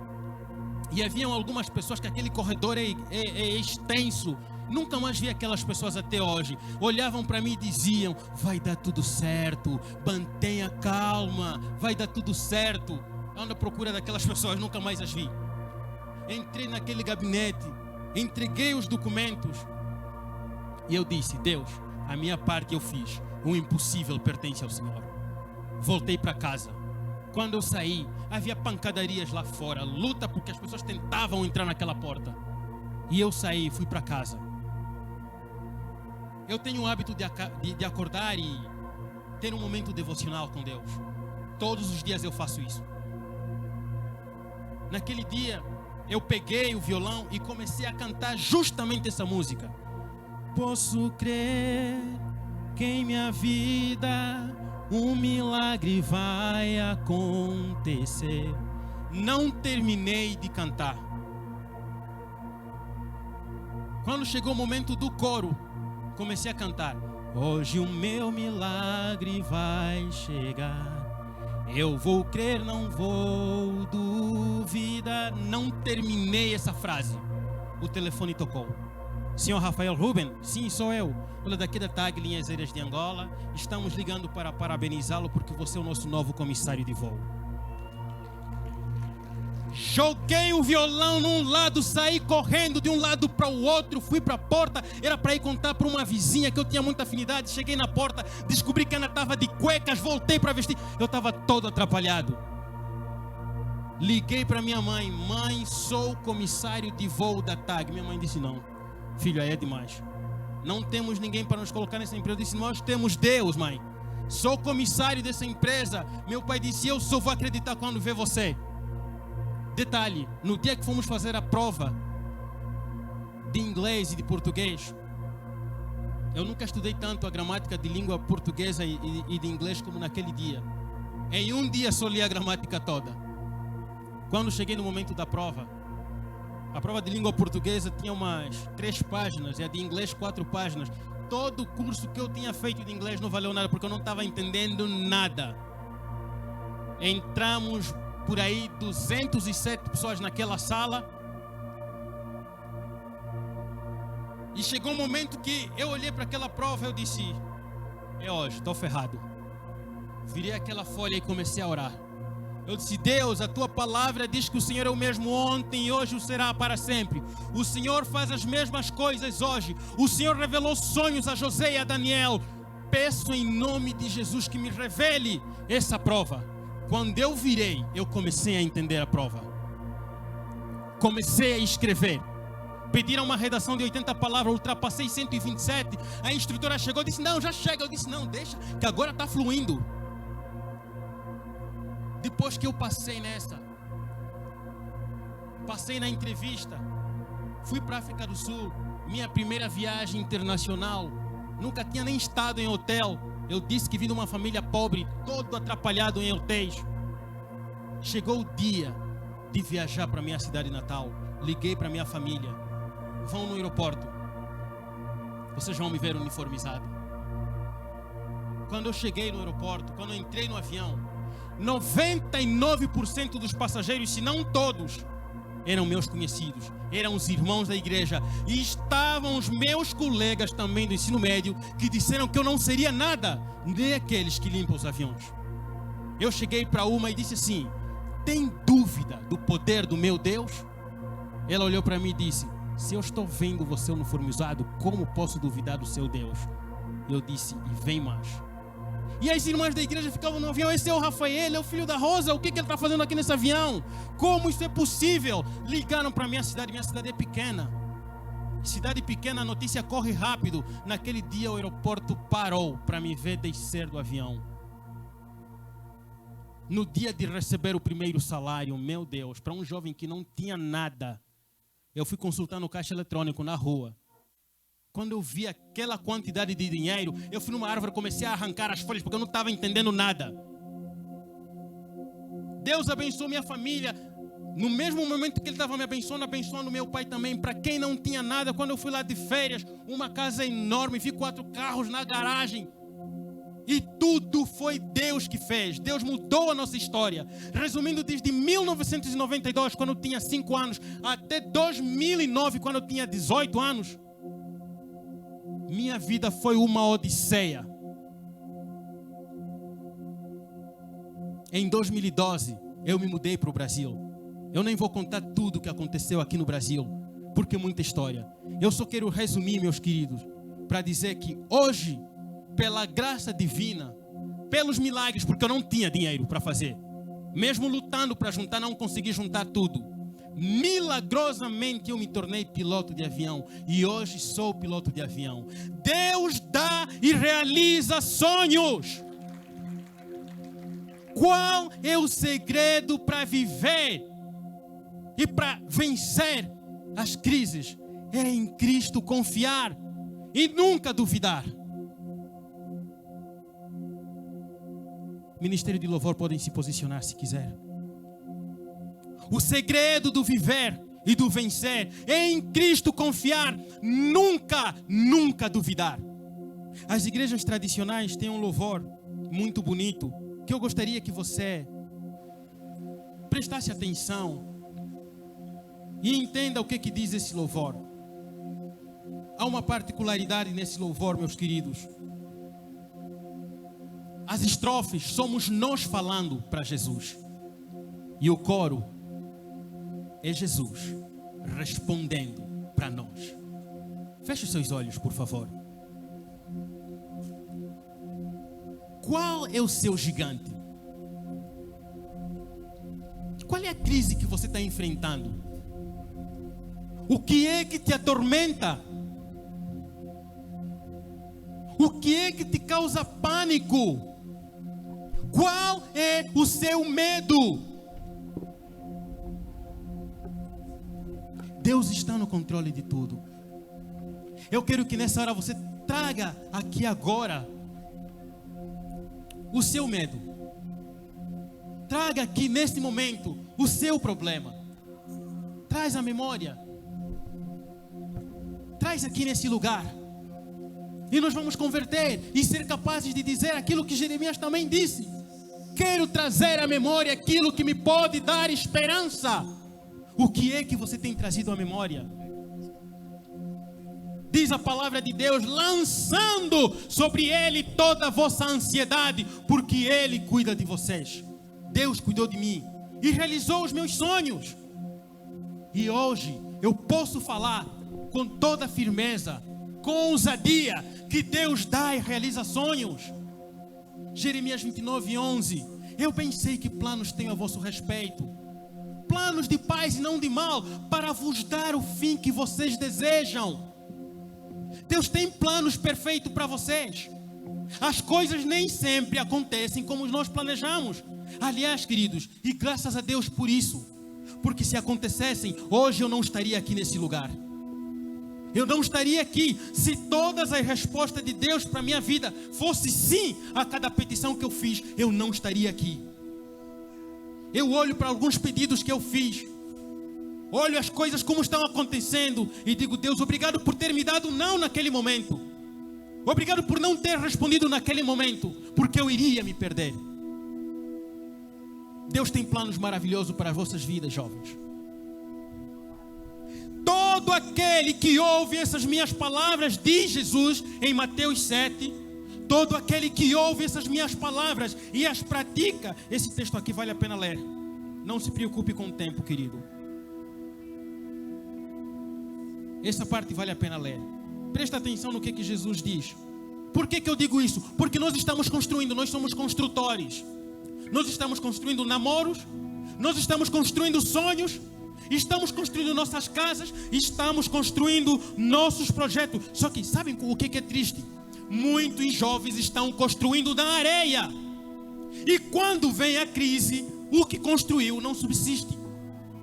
E haviam algumas pessoas que aquele corredor é extenso. Nunca mais vi aquelas pessoas até hoje. Olhavam para mim e diziam, vai dar tudo certo, mantenha calma, vai dar tudo certo. Ando à procura daquelas pessoas, nunca mais as vi. Entrei naquele gabinete, entreguei os documentos e eu disse, Deus, a minha parte eu fiz, o impossível pertence ao Senhor. Voltei para casa. Quando eu saí, havia pancadarias lá fora, luta porque as pessoas tentavam entrar naquela porta. E eu saí e fui para casa. Eu tenho o hábito de acordar e ter um momento devocional com Deus. Todos os dias eu faço isso. Naquele dia, eu peguei o violão e comecei a cantar justamente essa música. Posso crer que em minha vida um milagre vai acontecer. Não terminei de cantar. Quando chegou o momento do coro, comecei a cantar. Hoje o meu milagre vai chegar. Eu vou crer, não vou duvidar. Não terminei essa frase. O telefone tocou. Senhor Rafael Ruben? Sim, sou eu. Olha, daqui da TAG Linhas Aéreas de Angola. Estamos ligando para parabenizá-lo porque você é o nosso novo comissário de voo. Joguei o violão num lado, saí correndo de um lado para o outro, fui para a porta, era para ir contar para uma vizinha que eu tinha muita afinidade. Cheguei na porta, descobri que ela estava de cuecas, voltei para vestir, eu estava todo atrapalhado. Liguei para minha mãe, mãe, sou comissário de voo da TAG. Minha mãe disse, não, filho, aí é demais, não temos ninguém para nos colocar nessa empresa. Eu disse, nós temos Deus, mãe, sou comissário dessa empresa. Meu pai disse, eu só vou acreditar quando ver você. Detalhe, no dia que fomos fazer a prova de inglês e de português, eu nunca estudei tanto a gramática de língua portuguesa e de inglês como naquele dia. Em um dia só li a gramática toda. Quando cheguei no momento da prova, a prova de língua portuguesa tinha umas 3 páginas e a de inglês 4 páginas. Todo o curso que eu tinha feito de inglês não valeu nada porque eu não estava entendendo nada. Entramos por aí 207 pessoas naquela sala. E chegou um momento que eu olhei para aquela prova e eu disse, é hoje, estou ferrado. Virei aquela folha e comecei a orar. Eu disse, Deus, a tua palavra diz que o Senhor é o mesmo ontem e hoje o será para sempre. O Senhor faz as mesmas coisas hoje. O Senhor revelou sonhos a José e a Daniel. Peço em nome de Jesus que me revele essa prova. Quando eu virei, eu comecei a entender a prova. Comecei a escrever. Pediram uma redação de 80 palavras, ultrapassei 127. A instrutora chegou e disse, não, já chega. Eu disse, não, deixa, que agora está fluindo. Depois que eu passei na entrevista, fui para a África do Sul, minha primeira viagem internacional. Nunca tinha nem estado em hotel. Eu disse que vim de uma família pobre, todo atrapalhado em hotéis. Chegou o dia de viajar para minha cidade natal. Liguei para minha família. Vão no aeroporto. vocês vão me ver uniformizado. Quando eu cheguei no aeroporto, quando eu entrei no avião, 99% dos passageiros, se não todos, eram meus conhecidos, eram os irmãos da igreja, e estavam os meus colegas também do ensino médio, que disseram que eu não seria nada, nem aqueles que limpam os aviões. Eu cheguei para uma e disse assim: tem dúvida do poder do meu Deus? Ela olhou para mim e disse: se eu estou vendo você uniformizado, como posso duvidar do seu Deus? Eu disse: e vem mais. E as irmãs da igreja ficavam no avião: esse é o Rafael, é o filho da Rosa, o que ele está fazendo aqui nesse avião? Como isso é possível? Ligaram para minha cidade é pequena. Cidade pequena, a notícia corre rápido. Naquele dia o aeroporto parou para me ver descer do avião. No dia de receber o primeiro salário, meu Deus, para um jovem que não tinha nada, eu fui consultar no caixa eletrônico na rua. Quando eu vi aquela quantidade de dinheiro, eu fui numa árvore e comecei a arrancar as folhas, porque eu não estava entendendo nada. Deus abençoou minha família. No mesmo momento que Ele estava me abençoando meu pai também. Para quem não tinha nada, quando eu fui lá de férias, uma casa enorme, vi 4 carros na garagem. E tudo foi Deus que fez. Deus mudou a nossa história. Resumindo, desde 1992, quando eu tinha 5 anos, até 2009, quando eu tinha 18 anos, minha vida foi uma odisseia. Em 2012, eu me mudei para o Brasil. Eu nem vou contar tudo o que aconteceu aqui no Brasil, porque é muita história. Eu só quero resumir, meus queridos, para dizer que hoje, pela graça divina, pelos milagres, porque eu não tinha dinheiro para fazer, mesmo lutando para juntar, não consegui juntar tudo. Milagrosamente eu me tornei piloto de avião e hoje sou piloto de avião. Deus dá e realiza sonhos. Qual é o segredo para viver e para vencer as crises? É em Cristo confiar e nunca duvidar. Ministério de Louvor, podem se posicionar se quiser. O segredo do viver e do vencer é em Cristo confiar, nunca duvidar. As igrejas tradicionais têm um louvor muito bonito, que eu gostaria que você prestasse atenção e entenda o que diz esse louvor. Há uma particularidade nesse louvor, meus queridos. As estrofes somos nós falando para Jesus. E o coro é Jesus respondendo para nós. Feche os seus olhos, por favor. Qual é o seu gigante? Qual é a crise que você está enfrentando? O que é que te atormenta? O que é que te causa pânico? Qual é o seu medo? Deus está no controle de tudo. Eu quero que nessa hora você traga aqui agora o seu medo. Traga aqui nesse momento o seu problema. Traz a memória. Traz aqui nesse lugar. E nós vamos converter e ser capazes de dizer aquilo que Jeremias também disse. Quero trazer à memória aquilo que me pode dar esperança. O que é que você tem trazido à memória? Diz a palavra de Deus: lançando sobre Ele toda a vossa ansiedade, porque Ele cuida de vocês. Deus cuidou de mim e realizou os meus sonhos. E hoje eu posso falar com toda firmeza, com ousadia, que Deus dá e realiza sonhos. Jeremias 29:11. Eu bem sei que planos tenho a vosso respeito, planos de paz e não de mal, para vos dar o fim que vocês desejam. Deus tem planos perfeitos para vocês. As coisas nem sempre acontecem como nós planejamos. Aliás, queridos, e graças a Deus por isso, porque se acontecessem, hoje eu não estaria aqui nesse lugar. Eu não estaria aqui se todas as respostas de Deus para a minha vida fosse sim a cada petição que eu fiz. Eu não estaria aqui. Eu olho para alguns pedidos que eu fiz, olho as coisas como estão acontecendo e digo: Deus, obrigado por ter me dado não naquele momento, Obrigado por não ter respondido naquele momento, porque eu iria me perder. Deus tem planos maravilhosos para as vossas vidas, jovens. Todo aquele que ouve essas minhas palavras, diz Jesus em Mateus 7, todo aquele que ouve essas minhas palavras e as pratica, esse texto aqui vale a pena ler. Não se preocupe com o tempo, querido. Essa parte vale a pena ler. Presta atenção no que Jesus diz. Por que eu digo isso? Porque nós estamos construindo, nós somos construtores. Nós estamos construindo namoros, nós estamos construindo sonhos, estamos construindo nossas casas, estamos construindo nossos projetos. Só que sabem o que é triste? Muitos jovens estão construindo na areia. E quando vem a crise, o que construiu não subsiste.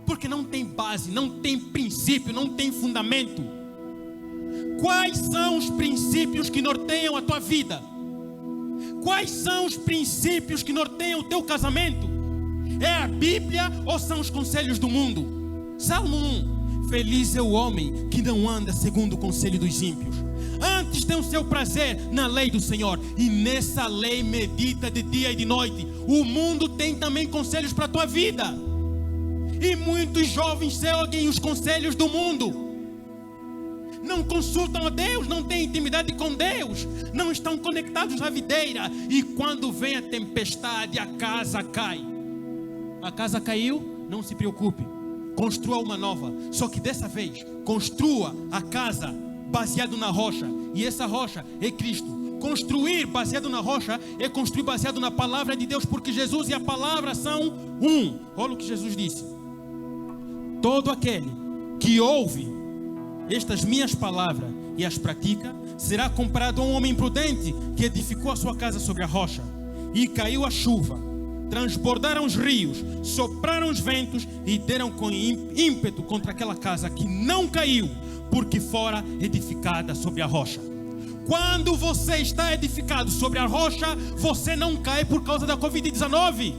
Porque não tem base, não tem princípio, não tem fundamento. Quais são os princípios que norteiam a tua vida? Quais são os princípios que norteiam o teu casamento? É a Bíblia ou são os conselhos do mundo? Salmo 1. Feliz é o homem que não anda segundo o conselho dos ímpios. Antes tem o seu prazer na lei do Senhor, e nessa lei medita de dia e de noite. O mundo tem também conselhos para a tua vida. E muitos jovens seguem os conselhos do mundo. Não consultam a Deus, não têm intimidade com Deus, não estão conectados à videira. E quando vem a tempestade, a casa cai. A casa caiu? Não se preocupe, construa uma nova. Só que dessa vez, construa a casa baseado na rocha. E essa rocha é Cristo. Construir baseado na rocha é construir baseado na palavra de Deus, porque Jesus e a palavra são um. Olha o que Jesus disse: todo aquele que ouve estas minhas palavras e as pratica, será comparado a um homem prudente que edificou a sua casa sobre a rocha. E caiu a chuva, transbordaram os rios, sopraram os ventos e deram com ímpeto contra aquela casa, que não caiu, porque fora edificada sobre a rocha. Quando você está edificado sobre a rocha, você não cai por causa da Covid-19.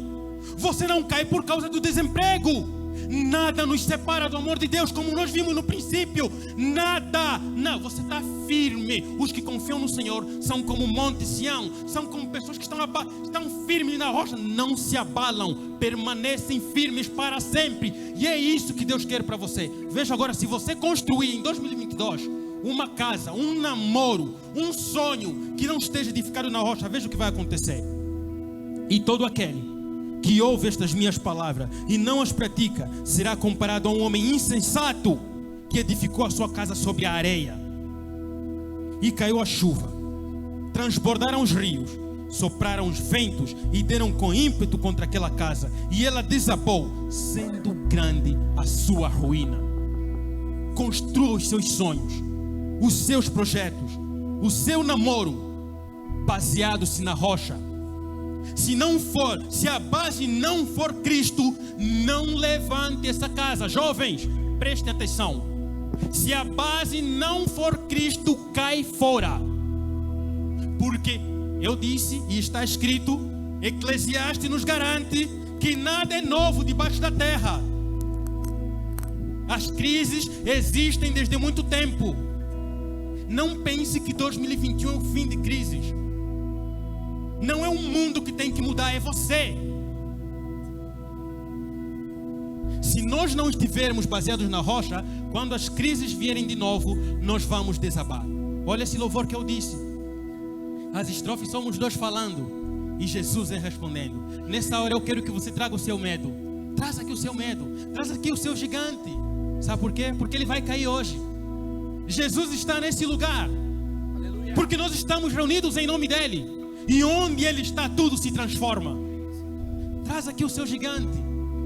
Você não cai por causa do desemprego. Nada nos separa do amor de Deus, como nós vimos no princípio. Nada, não, você está firme. Os que confiam no Senhor são como o monte Sião, são como pessoas que estão firmes na rocha, não se abalam, permanecem firmes para sempre. E é isso que Deus quer para você. Veja agora, se você construir em 2022 uma casa, um namoro, um sonho que não esteja edificado na rocha, veja o que vai acontecer. E todo aquele que ouve estas minhas palavras e não as pratica, será comparado a um homem insensato que edificou a sua casa sobre a areia. E caiu a chuva, transbordaram os rios, sopraram os ventos e deram com ímpeto contra aquela casa, e ela desabou, sendo grande a sua ruína. Construa os seus sonhos, os seus projetos, o seu namoro, baseado-se na rocha. Se a base não for Cristo, não levante essa casa. Jovens, prestem atenção. Se a base não for Cristo, cai fora. Porque eu disse, e está escrito, Eclesiastes nos garante que nada é novo debaixo da terra. As crises existem desde muito tempo. Não pense que 2021 é o fim de crises. Não é o mundo que tem que mudar, é você. Se nós não estivermos baseados na rocha, quando as crises vierem de novo, nós vamos desabar. Olha esse louvor que eu disse. As estrofes somos dois falando e Jesus é respondendo. Nessa hora eu quero que você traga o seu medo. Traz aqui o seu medo, traz aqui o seu gigante. Sabe por quê? Porque ele vai cair hoje. Jesus está nesse lugar. Aleluia. Porque nós estamos reunidos em nome dele. E onde ele está, tudo se transforma. Traz aqui o seu gigante.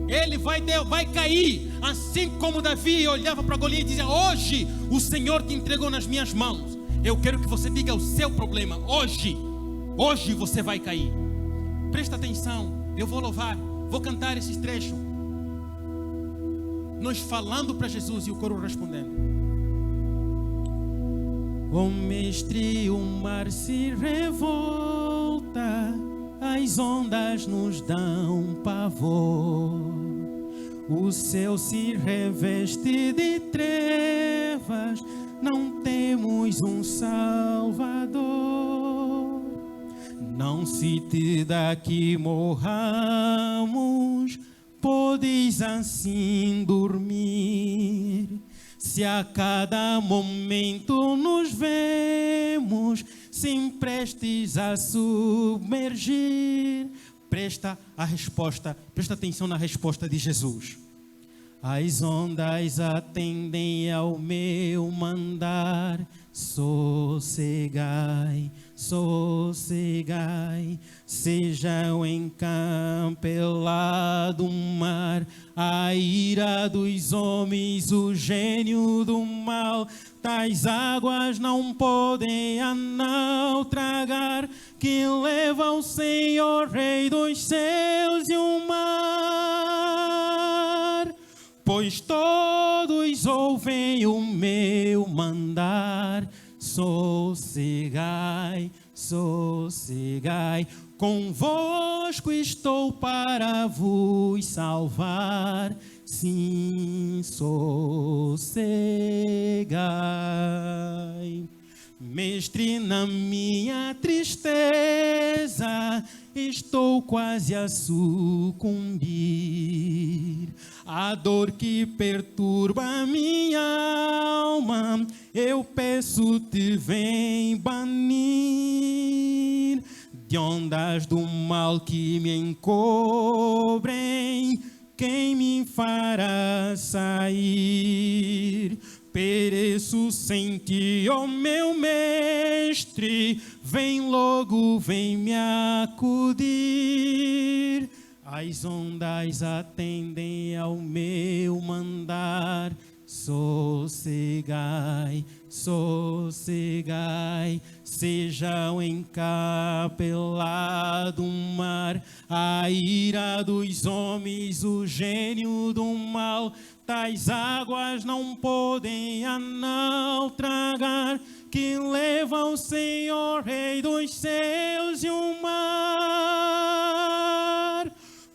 Ele vai cair. Assim como Davi olhava para Golias e dizia: hoje o Senhor te entregou nas minhas mãos. Eu quero que você diga o seu problema. Hoje você vai cair. Presta atenção. Eu vou louvar, vou cantar esses trechos. Nós falando para Jesus e o coro respondendo. O mestre, o mar se revolta, as ondas nos dão pavor. O céu se reveste de trevas, não temos um Salvador. Não se te dá que morramos, podes assim dormir. Se a cada momento nos vemos, sem prestes a submergir. Presta atenção na resposta de Jesus. As ondas atendem ao meu mandar, sossegai, sossegai, seja o encapelado mar, a ira dos homens, o gênio do mal, tais águas não podem a não tragar, que leva o Senhor, Rei dos céus e o mar. Pois todos ouvem o meu mandar, sossegai, sossegai, convosco estou para vos salvar, sim, sossegai. Mestre, na minha tristeza, estou quase a sucumbir. A dor que perturba a minha alma, eu peço-te, vem banir. De ondas do mal que me encobrem, quem me fará sair? Pereço sem ti, ó meu mestre, vem logo, vem me acudir. As ondas atendem ao meu mandar, sossegai, sossegai, seja o encapelado mar, a ira dos homens, o gênio do mal, tais águas não podem a não tragar, que leva o Senhor, Rei dos céus e o mar.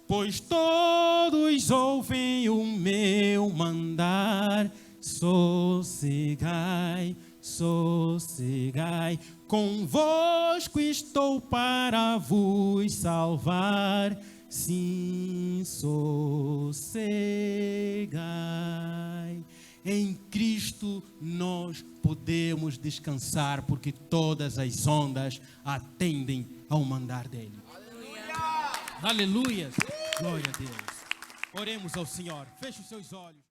Pois todos ouvem o meu mandar, sossegai, sossegai, convosco estou para vos salvar, sim, sossegai. Em Cristo nós podemos descansar, porque todas as ondas atendem ao mandar dele. Aleluia! Aleluia! Glória a Deus. Oremos ao Senhor. Feche os seus olhos.